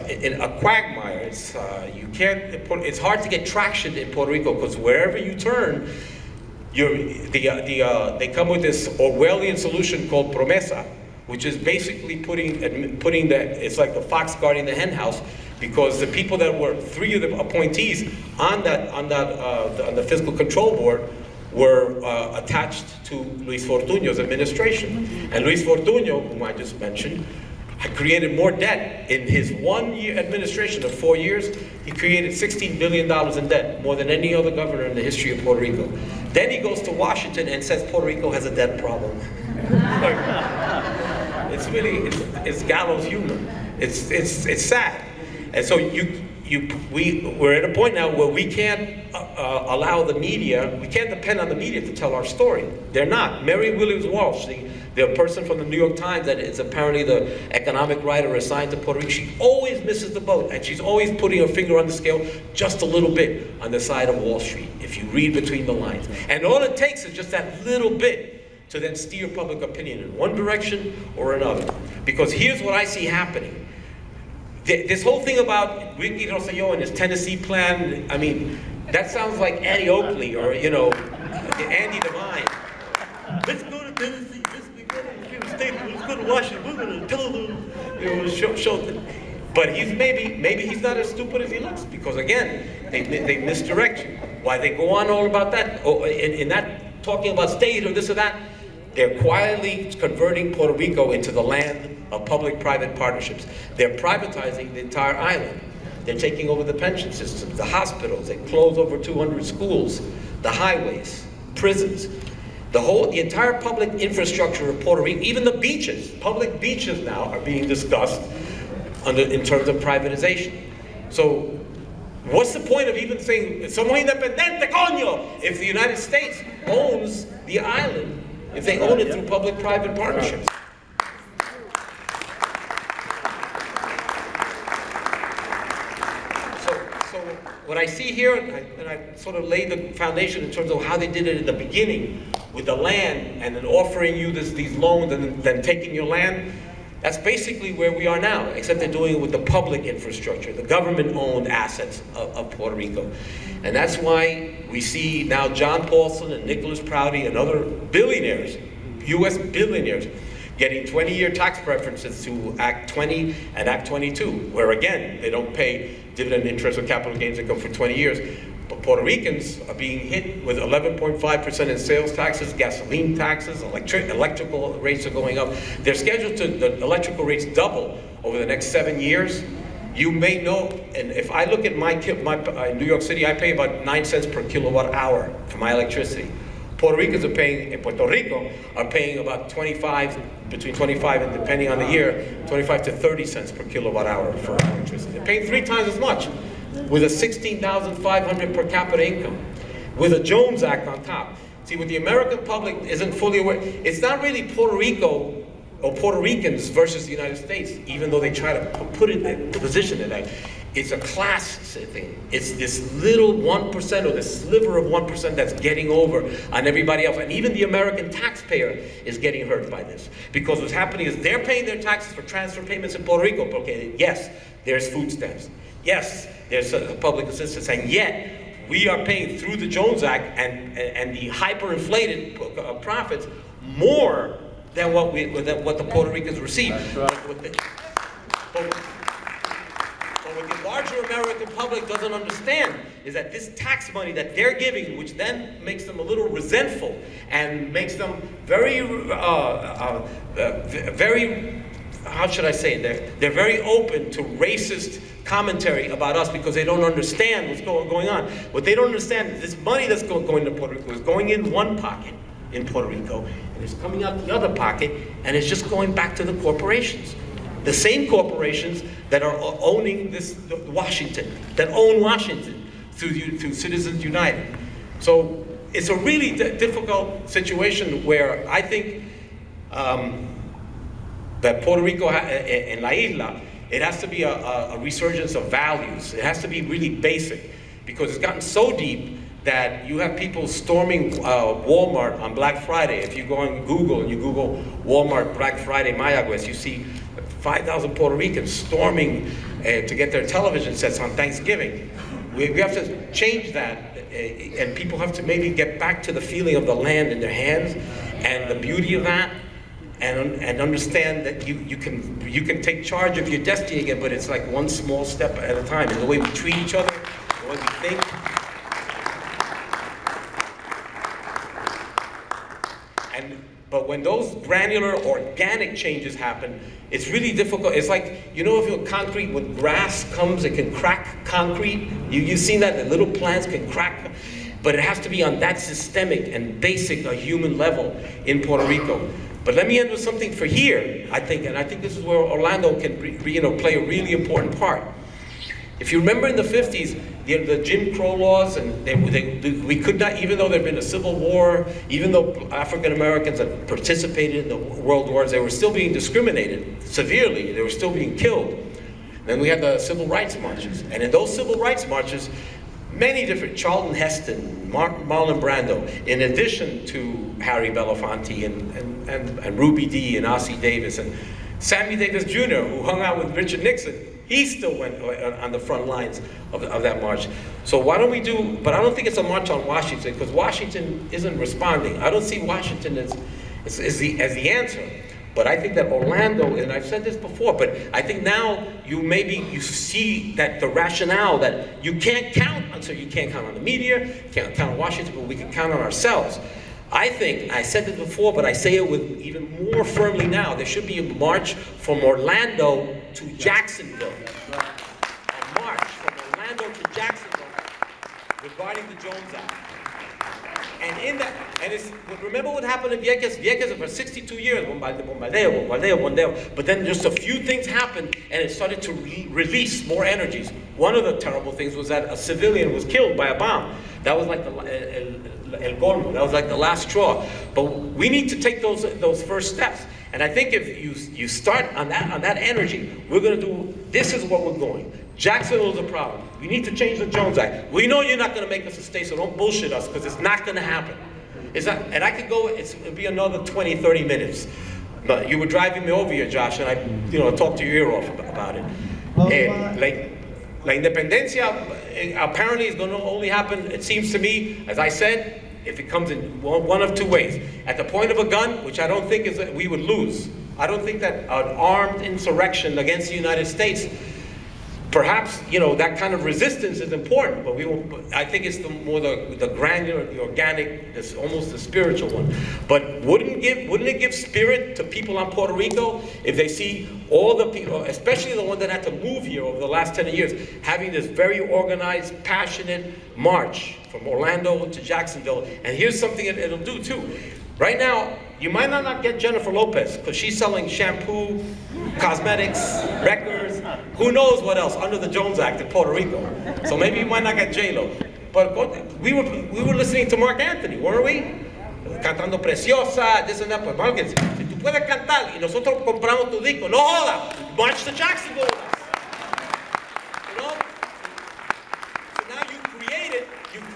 in a quagmire. It's you can't. It's hard to get traction in Puerto Rico because wherever you turn, they come with this Orwellian solution called promesa, which is basically putting it's like the fox guarding the hen house, because the people that were 3 of the appointees on the fiscal control board were attached to Luis Fortuño's administration, and Luis Fortuño, whom I just mentioned, had created more debt in his 1-year administration of 4 years. He created $16 billion in debt, more than any other governor in the history of Puerto Rico. Then he goes to Washington and says Puerto Rico has a debt problem. It's really, it's gallows humor. It's sad. And so we're at a point now where we can't allow the media, we can't depend on the media to tell our story. They're not. Mary Williams Walsh, the person from the New York Times that is apparently the economic writer assigned to Puerto Rico, she always misses the boat, and she's always putting her finger on the scale just a little bit on the side of Wall Street, if you read between the lines. And all it takes is just that little bit to then steer public opinion in one direction or another. Because here's what I see happening. This whole thing about Ricky Rosselló and his Tennessee plan, I mean, that sounds like Eddie Oakley or, Andy Devine. Let's go to Tennessee, let's go to Washington, we're going to tell them, show them. But maybe he's not as stupid as he looks, because again, they misdirect you. Why they go on all about that, in that talking about state or this or that, they're quietly converting Puerto Rico into the land of public-private partnerships. They're privatizing the entire island. They're taking over the pension systems, the hospitals. They close over 200 schools, the highways, prisons. The entire public infrastructure of Puerto Rico, even the beaches, public beaches now are being discussed in terms of privatization. So what's the point of even saying, somos independiente, coño, if the United States owns the island, if they own it through public-private partnerships? So what I see here, and I sort of laid the foundation in terms of how they did it in the beginning with the land, and then offering you these loans and then taking your land, that's basically where we are now, except they're doing it with the public infrastructure, the government-owned assets of Puerto Rico. And that's why we see now John Paulson and Nicholas Prouty and other billionaires, U.S. billionaires, getting 20-year tax preferences to Act 20 and Act 22, where again, they don't pay dividend interest or capital gains income for 20 years. But Puerto Ricans are being hit with 11.5% in sales taxes, gasoline taxes, electrical rates are going up. They're scheduled to, the electrical rates double over the next 7 years. You may know, and if I look at my in New York City, I pay about 9 cents per kilowatt hour for my electricity. Puerto Ricans are paying, in Puerto Rico, are paying about between 25 and, depending on the year, 25 to 30 cents per kilowatt hour for electricity. They're paying 3 times as much, with a $16,500 per capita income, with a Jones Act on top. See, what the American public isn't fully aware, it's not really Puerto Rico or Puerto Ricans versus the United States, even though they try to position it that. It's a class thing. It's this little 1% or this sliver of 1% that's getting over on everybody else. And even the American taxpayer is getting hurt by this. Because what's happening is they're paying their taxes for transfer payments in Puerto Rico. Okay, yes, there's food stamps. Yes, there's public assistance. And yet, we are paying through the Jones Act and the hyperinflated profits more than what the Puerto Ricans receive. That's right. But what the larger American public doesn't understand is that this tax money that they're giving, which then makes them a little resentful and makes them very, how should I say it? They're very open to racist commentary about us because they don't understand what's going on. What they don't understand is this money that's going to Puerto Rico is going in one pocket in Puerto Rico, and it's coming out the other pocket, and it's just going back to the corporations. The same corporations that are owning Washington, that own Washington through Citizens United. So it's a really difficult situation where I think that Puerto Rico, en la isla, it has to be a resurgence of values. It has to be really basic, because it's gotten so deep that you have people storming Walmart on Black Friday. If you go on Google and you Google Walmart Black Friday Mayagüez, you see 5,000 Puerto Ricans storming to get their television sets on Thanksgiving. We have to change that, and people have to maybe get back to the feeling of the land in their hands and the beauty of that, and understand that you can take charge of your destiny again, but it's like one small step at a time. And the way we treat each other, the way we think. But when those granular, organic changes happen, it's really difficult. It's like, you know, if you're concrete, when grass comes, it can crack concrete. You've seen that, the little plants can crack. But it has to be on that systemic and basic, a human level in Puerto Rico. But let me end with something for here, I think, and I think this is where Orlando can play a really important part. If you remember in the 50s, the Jim Crow laws, and we could not, even though there had been a civil war, even though African Americans had participated in the world wars, they were still being discriminated severely. They were still being killed. Then we had the civil rights marches. And in those civil rights marches, many different, Charlton Heston, Marlon Brando, in addition to Harry Belafonte and Ruby Dee and Ossie Davis and Sammy Davis Jr., who hung out with Richard Nixon, he still went on the front lines of that march. So why don't we do, but I don't think it's a march on Washington, because Washington isn't responding. I don't see Washington as the answer. But I think that Orlando, and I've said this before, but I think now you see that the rationale that you can't count on the media, can't count on Washington, but we can count on ourselves. I think, I said this before, but I say it with even more firmly now, there should be a march from Orlando to Jacksonville. A march from Orlando to Jacksonville regarding the Jones Act. And in that, remember what happened in Vieques? Vieques for 62 years, bombardeo. But then just a few things happened, and it started to release more energies. One of the terrible things was that a civilian was killed by a bomb. That was like el colmo. That was like the last straw. But we need to take those first steps. And I think if you start on that energy, we're going to do. This is what we're going. Jacksonville is a problem. We need to change the Jones Act. We know you're not going to make us a state, so don't bullshit us, because it's not going to happen. It's not, and I could go. It'll be another 20, 30 minutes. But you were driving me over here, Josh, and I talked to your ear off about it. La independencia apparently is going to only happen, it seems to me, as I said, if it comes in one of two ways. At the point of a gun, which I don't think is that we would lose. I don't think that an armed insurrection against the United States, perhaps, that kind of resistance is important, but I think it's the granular, the organic, almost the spiritual one. But wouldn't it give spirit to people on Puerto Rico if they see all the people, especially the ones that had to move here over the last 10 years, having this very organized, passionate march from Orlando to Jacksonville? And here's something it'll do too. Right now, you might not get Jennifer Lopez, because she's selling shampoo, cosmetics, records, who knows what else under the Jones Act in Puerto Rico. So maybe you might not get J-Lo. But we were listening to Mark Anthony, weren't we? Cantando Preciosa, this and that. But Mark, si tú puedes cantar y nosotros compramos tu disco, no joda, march to Jacksonville with us. So now you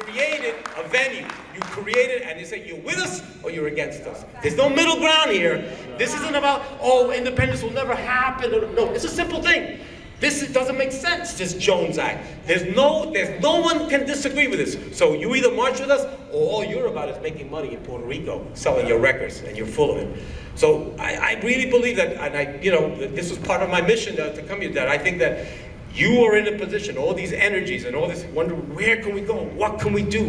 created a venue. You created, and they say you're with us or you're against us. There's no middle ground here. This isn't about, independence will never happen. No, it's a simple thing. This doesn't make sense, this Jones Act. There's no one can disagree with this. So you either march with us, or all you're about is making money in Puerto Rico, selling your records, and you're full of it. So I really believe that, and this was part of my mission to come here, that I think that you are in a position, all these energies and all this wonder, where can we go? What can we do?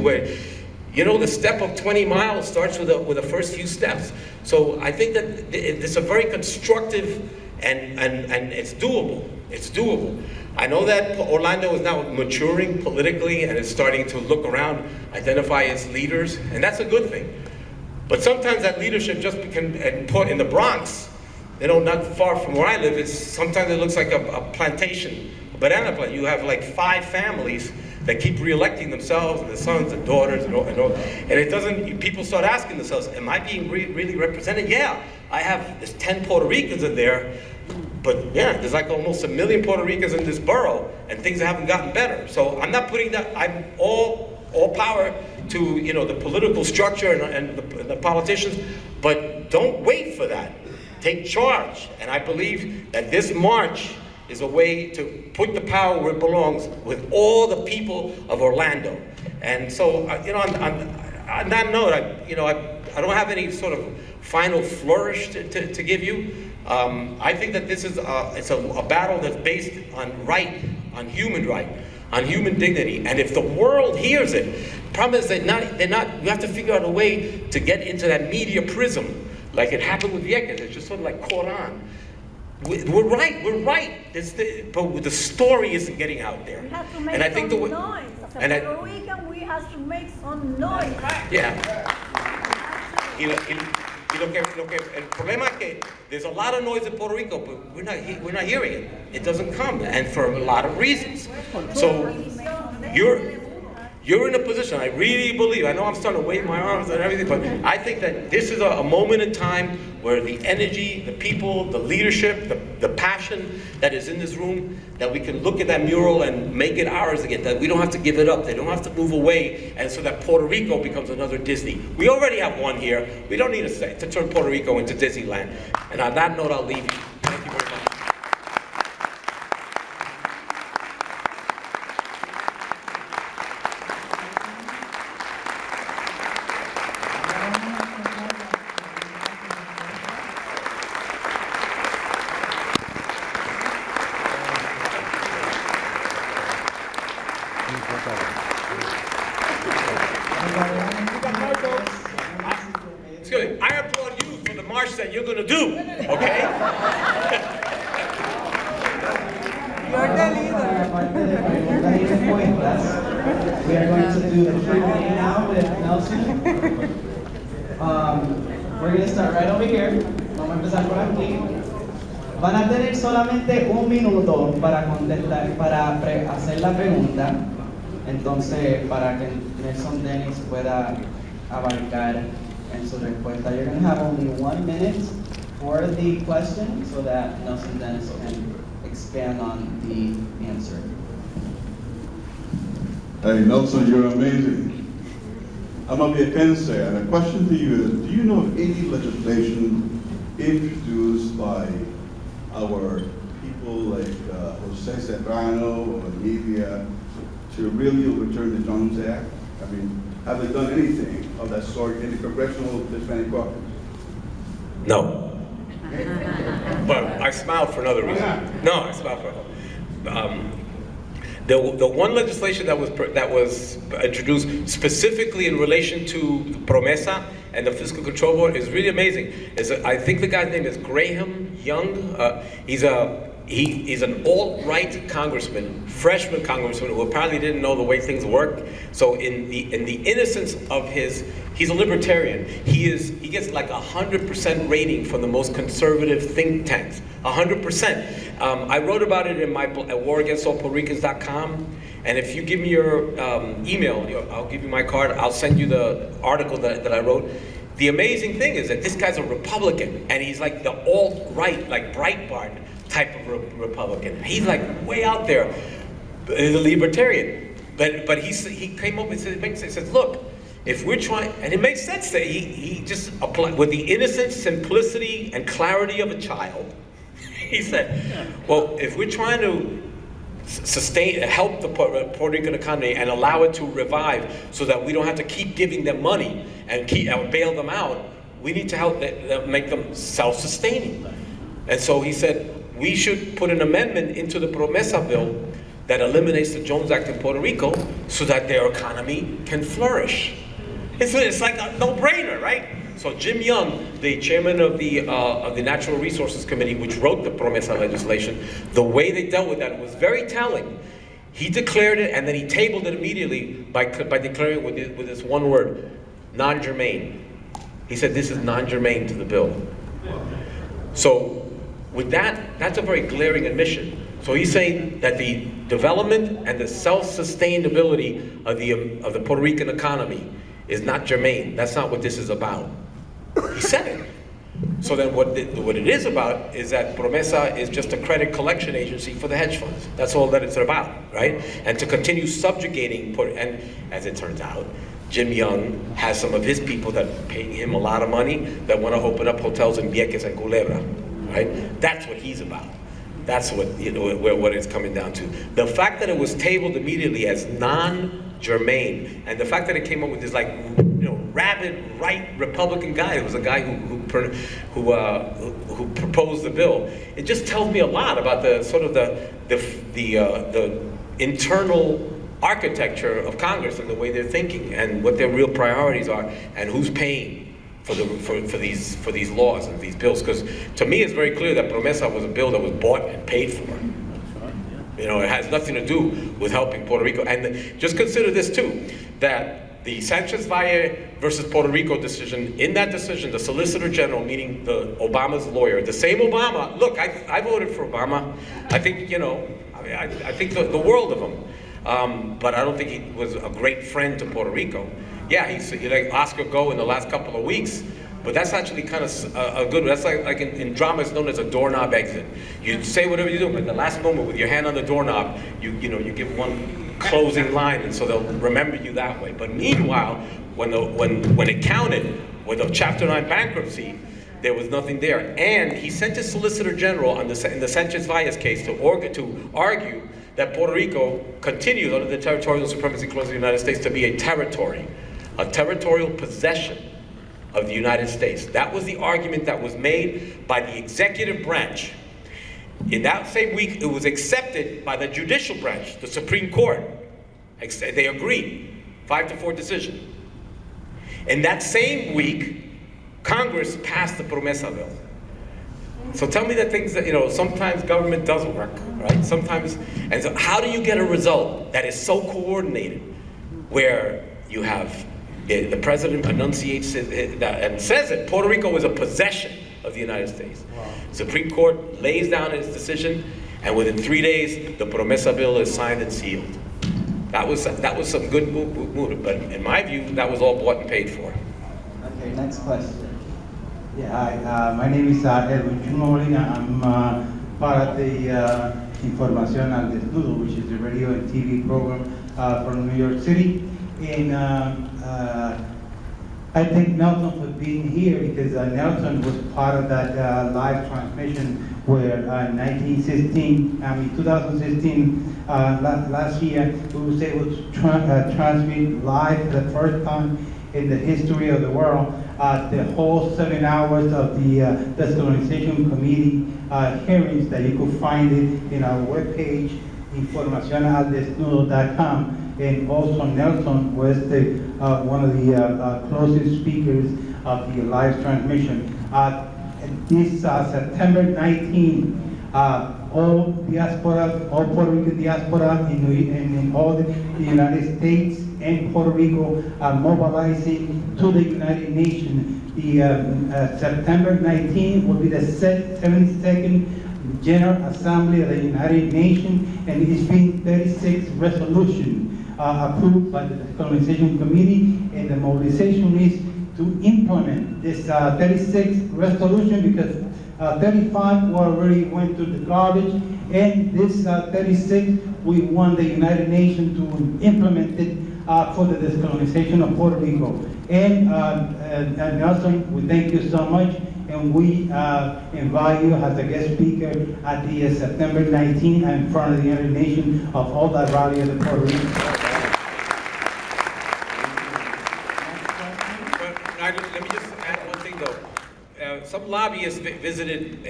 The step of 20 miles starts with the first few steps. So I think that it's a very constructive and it's doable. It's doable. I know that Orlando is now maturing politically and is starting to look around, identify its leaders, and that's a good thing. But sometimes that leadership just can put in the Bronx, not far from where I live, sometimes it looks like a plantation, a banana plant. You have like 5 families that keep re-electing themselves, and the sons and daughters, and it doesn't. People start asking themselves, "Am I being really represented?" Yeah, there's 10 Puerto Ricans in there, but there's like almost 1 million Puerto Ricans in this borough, and things haven't gotten better. So I'm not putting that. I'm all all power to the political structure and the politicians, but don't wait for that. Take charge. And I believe that this march is a way to put the power where it belongs with all the people of Orlando. And so, on that note, I don't have any sort of final flourish to give you. I think that this is it's a battle that's based on on human right, on human dignity. And if the world hears it, the problem is you have to figure out a way to get into that media prism, like it happened with Vieques. It's just sort of like caught on. We're right. But the story isn't getting out there. We have to make and I think some noise. As a Puerto Rican, we have to make some noise. Yeah. El problema es que there's a lot of noise in Puerto Rico, but we're not hearing it. It doesn't come, and for a lot of reasons. So you're in a position, I really believe, I know I'm starting to wave my arms and everything, but I think that this is a moment in time where the energy, the people, the leadership, the passion that is in this room, that we can look at that mural and make it ours again, that we don't have to give it up, they don't have to move away, and so that Puerto Rico becomes another Disney. We already have one here. We don't need to turn Puerto Rico into Disneyland. And on that note, I'll leave you. Thank you very much. Excuse me, I applaud you for the march that you're going to do, okay? You're the leader. We are going to do the Q&A now with Nelson. We're going to start right over here. Vamos a empezar por aquí. Van a tener solamente un minuto para contestar, para hacer la pregunta. Entonces, para que Nelson Denis pueda abarcar en su respuesta. You're going to have only 1 minute for the question so that Nelson Denis can expand on the answer. Hey, Nelson, you're amazing. I'm a Viequense, and the question to you is, do you know of any legislation introduced by our people like Jose Serrano or media to really overturn the Jones Act? I mean, have they done anything of that sort in the Congressional Hispanic Caucus? No. But I smiled for another reason. No, I smiled for the one legislation that was introduced specifically in relation to Promesa and the Fiscal Control Board is really amazing. I think the guy's name is Graham Young. He's an alt-right congressman, freshman congressman, who apparently didn't know the way things work. So in the innocence of he's a libertarian. He gets like 100% rating from the most conservative think tanks. 100%. I wrote about it in my at waragainstallpuertoricans.com. And if you give me your email, I'll give you my card. I'll send you the article that I wrote. The amazing thing is that this guy's a Republican, and he's like the alt-right, like Breitbart type of Republican. He's like way out there, he's a libertarian. But he came up and says, look, if we're trying, and it makes sense that he just applied with the innocent simplicity and clarity of a child. He said, well, if we're trying to help the Puerto Rican economy and allow it to revive so that we don't have to keep giving them money and bail them out, we need to help make them self-sustaining. And so he said, we should put an amendment into the Promesa bill that eliminates the Jones Act in Puerto Rico so that their economy can flourish. It's like a no-brainer, right? So Jim Young, the chairman of the Natural Resources Committee, which wrote the Promesa legislation, the way they dealt with that was very telling. He declared it, and then he tabled it immediately by declaring it with this one word, non-germane. He said, this is non-germane to the bill. So with that, that's a very glaring admission. So he's saying that the development and the self-sustainability of the Puerto Rican economy is not germane. That's not what this is about. He said it. So then what it is about is that Promesa is just a credit collection agency for the hedge funds. That's all that it's about, right? And to continue subjugating, and as it turns out, Jim Young has some of his people that are paying him a lot of money that want to open up hotels in Vieques and Culebra, right? That's what he's about. That's what, what it's coming down to. The fact that it was tabled immediately as non-germane, and the fact that it came up with this rabid right Republican guy, it was a guy who proposed the bill. It just tells me a lot about the sort of the internal architecture of Congress and the way they're thinking and what their real priorities are and who's paying for these laws and these bills. Because to me, it's very clear that Promesa was a bill that was bought and paid for. It has nothing to do with helping Puerto Rico. And just consider this too, that the Sanchez Valle versus Puerto Rico decision, in that decision, the Solicitor General, meaning Obama's lawyer, the same Obama, look, I voted for Obama. I think, I think the world of him. But I don't think he was a great friend to Puerto Rico. Yeah, he let Oscar go in the last couple of weeks, but that's actually kind of a good, that's like in drama, it's known as a doorknob exit. You say whatever you do, but in the last moment with your hand on the doorknob, you give one closing line, and so they'll remember you that way. But meanwhile, when it counted with a Chapter 9 bankruptcy, there was nothing there. And he sent his Solicitor General in the Sanchez Valles case to argue that Puerto Rico continues under the Territorial Supremacy Clause of the United States to be a territorial possession of the United States. That was the argument that was made by the executive branch. In that same week, it was accepted by the judicial branch, the Supreme Court. They agreed, 5-4 decision. In that same week, Congress passed the Promesa bill. So tell me the things that, sometimes government doesn't work, right? Sometimes, and so how do you get a result that is so coordinated where you have, the president enunciates it and says it, Puerto Rico is a possession of the United States. Wow. Supreme Court lays down its decision, and within 3 days, the Promesa bill is signed and sealed. That was some good move, but in my view, that was all bought and paid for. Okay, next question. Yeah, hi, my name is Edwin Chung Molina. I'm part of the Información al Desnudo, which is a radio and TV program from New York City. And I thank Nelson for being here because Nelson was part of that live transmission where 2016, last year, we was able to transmit live for the first time in the history of the world the whole 7 hours of the Decolonization Committee hearings that you could find it in our webpage, informacionaldesnudo.com. And also Nelson was one of the closest speakers of the live transmission. This September 19, all Puerto Rican diaspora in all the United States and Puerto Rico are mobilizing to the United Nations. The September 19 will be the 72nd General Assembly of the United Nations, and it has been 36 resolutions approved by the Decolonization Committee, and the mobilization is to implement this 36 resolution because 35 already went to the garbage, and this 36 we want the United Nations to implement it for the decolonization of Puerto Rico. And Nelson, we thank you so much, and we invite you as a guest speaker at the September 19 in front of the United Nations of all that rally of the Puerto Rico. Let me just add one thing though. Some lobbyists visited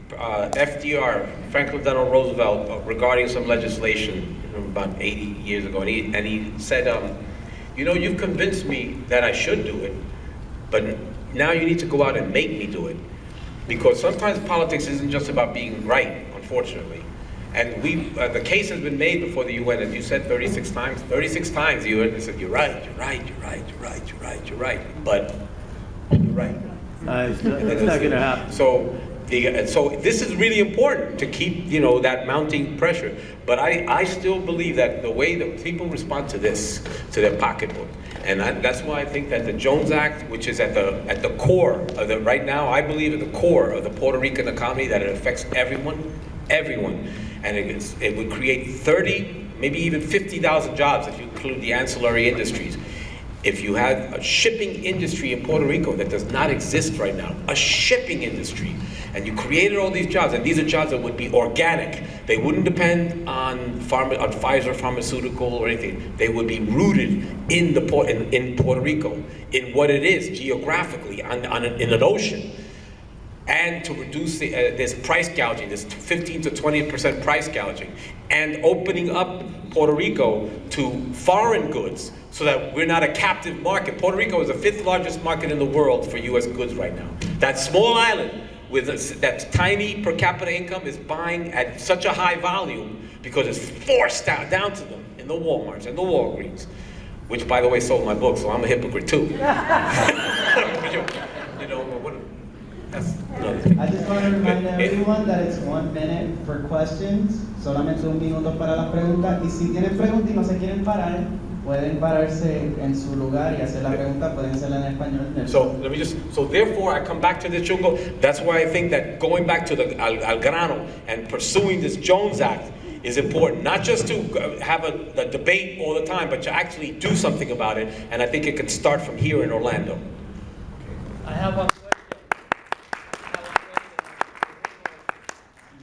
FDR, Franklin Delano Roosevelt, regarding some legislation about 80 years ago, and he said, you've convinced me that I should do it, but now you need to go out and make me do it, because sometimes politics isn't just about being right, unfortunately. And the case has been made before the UN, as you said, 36 times. 36 times the UN said, you're right, you're right, you're right, you're right, you're right, you're right, but you're right. It's not going to happen. So And so this is really important to keep, that mounting pressure. But I still believe that the way that people respond to this, to their pocketbook, and that's why I think that the Jones Act, which is at the core of right now, I believe at the core of the Puerto Rican economy, that it affects everyone, and it would create 30, maybe even 50,000 jobs if you include the ancillary industries. If you had a shipping industry in Puerto Rico that does not exist right now, a shipping industry, and you created all these jobs, and these are jobs that would be organic. They wouldn't depend on Pfizer Pharmaceutical or anything. They would be rooted in Puerto Rico, in what it is geographically, in an ocean. And to reduce this price gouging, this 15 to 20% price gouging, and opening up Puerto Rico to foreign goods so that we're not a captive market. Puerto Rico is the 5th largest market in the world for US goods right now. That small island with that tiny per capita income is buying at such a high volume because it's forced down to them in the Walmarts and the Walgreens, which, by the way, sold my book, so I'm a hypocrite too. That's another thing. I just want to remind everyone that it's 1 minute for questions, solamente 1 minuto para las preguntas, y si tienen preguntas y no se quieren parar, pueden pararse en su lugar y hacer la pregunta, pueden hacerla en español. So therefore I come back to the Chungo. That's why I think that going back to the al grano and pursuing this Jones Act is important, not just to have a debate all the time, but to actually do something about it, and I think it can start from here in Orlando. I have one question.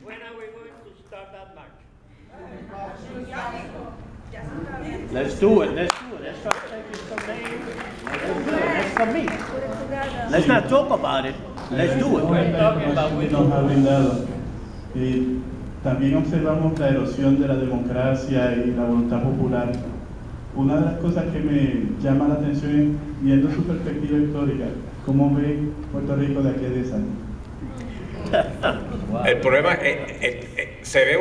When are we going to start that march? Let's do it. Let's start taking some names. Let's commit. Let's not talk about it. Let's do it. Nos ha brindado. También observamos la erosión de la democracia y la voluntad popular. Una de las cosas que me llama la atención es, viendo su perspectiva histórica, ¿cómo ve Puerto Rico de aquí a 10 años? El problema se ve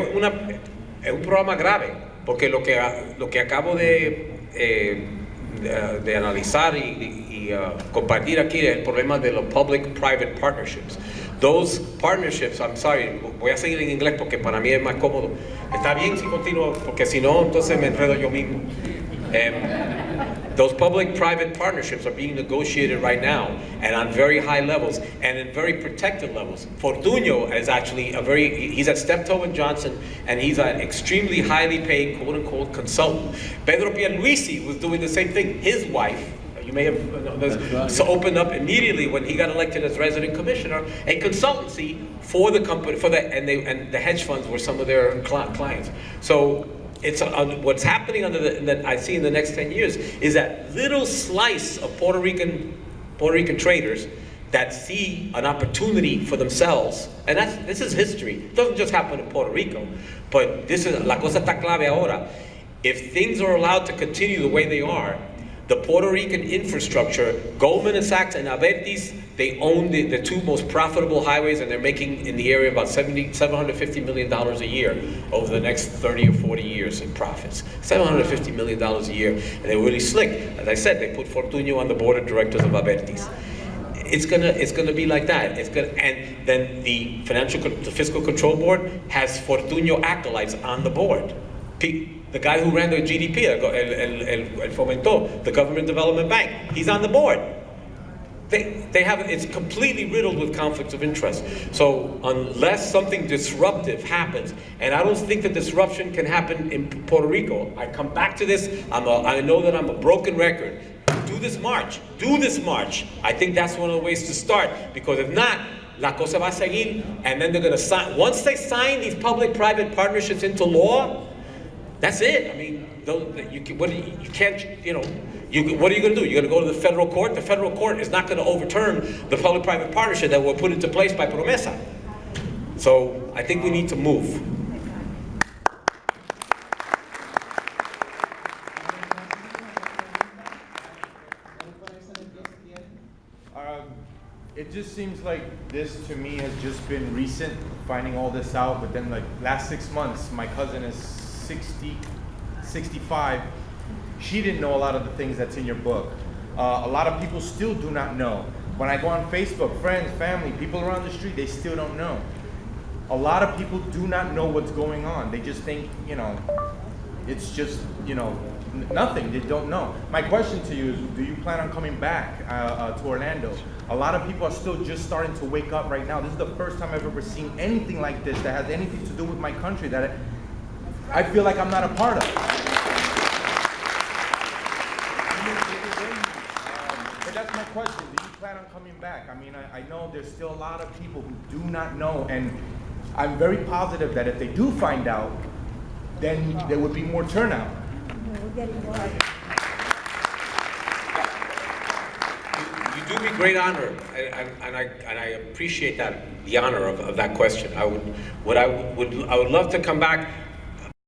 es un problema grave, porque lo que acabo de analizar y compartir aquí es el problema de los public-private partnerships. Those partnerships, I'm sorry, voy a seguir en inglés porque para mí es más cómodo. Está bien si continúo, porque si no, entonces me enredo yo mismo. Those public-private partnerships are being negotiated right now, and on very high levels, and in very protected levels. Fortunio is actually he's at Steptoe and Johnson, and he's an extremely highly paid, quote-unquote, consultant. Pedro Pierluisi was doing the same thing. His wife, you may have so opened up immediately when he got elected as resident commissioner, a consultancy for the company, and the hedge funds were some of their clients. So it's what's happening that I see in the next 10 years is that little slice of Puerto Rican traders that see an opportunity for themselves, and this is history. It doesn't just happen in Puerto Rico, but this is la cosa está clave ahora. If things are allowed to continue the way they are, the Puerto Rican infrastructure, Goldman Sachs and Abertis, they own the 2 most profitable highways, and they're making in the area about $750 million a year over the next 30 or 40 years in profits. $750 million a year, and they're really slick. As I said, they put Fortunio on the board of directors of Abertis. It's gonna be like that. And then the Fiscal Control Board has Fortunio acolytes on the board. The guy who ran the GDP, el Fomento, the Government Development Bank, he's on the board. It's completely riddled with conflicts of interest. So unless something disruptive happens, and I don't think the disruption can happen in Puerto Rico. I come back to this, I know that I'm a broken record. Do this march. I think that's one of the ways to start, because if not, la cosa va a seguir, and then they're gonna sign, once they sign these public-private partnerships into law, that's it. I mean, what are you going to do? You're going to go to the federal court? The federal court is not going to overturn the public-private partnership that were put into place by Promesa. So I think we need to move. It just seems like this to me has just been recent, finding all this out, but then like last 6 months, my cousin is 65. She didn't know a lot of the things that's in your book. A lot of people still do not know. When I go on Facebook, friends, family, people around the street, they still don't know. A lot of people do not know what's going on. They just think, it's just, nothing. They don't know. My question to you is, do you plan on coming back to Orlando? A lot of people are still just starting to wake up right now. This is the first time I've ever seen anything like this that has anything to do with my country that I feel like I'm not a part of. But that's my question. Do you plan on coming back? I mean, I know there's still a lot of people who do not know, and I'm very positive that if they do find out, then there would be more turnout. You do me great honor, and I appreciate that, the honor of that question. I would love to come back.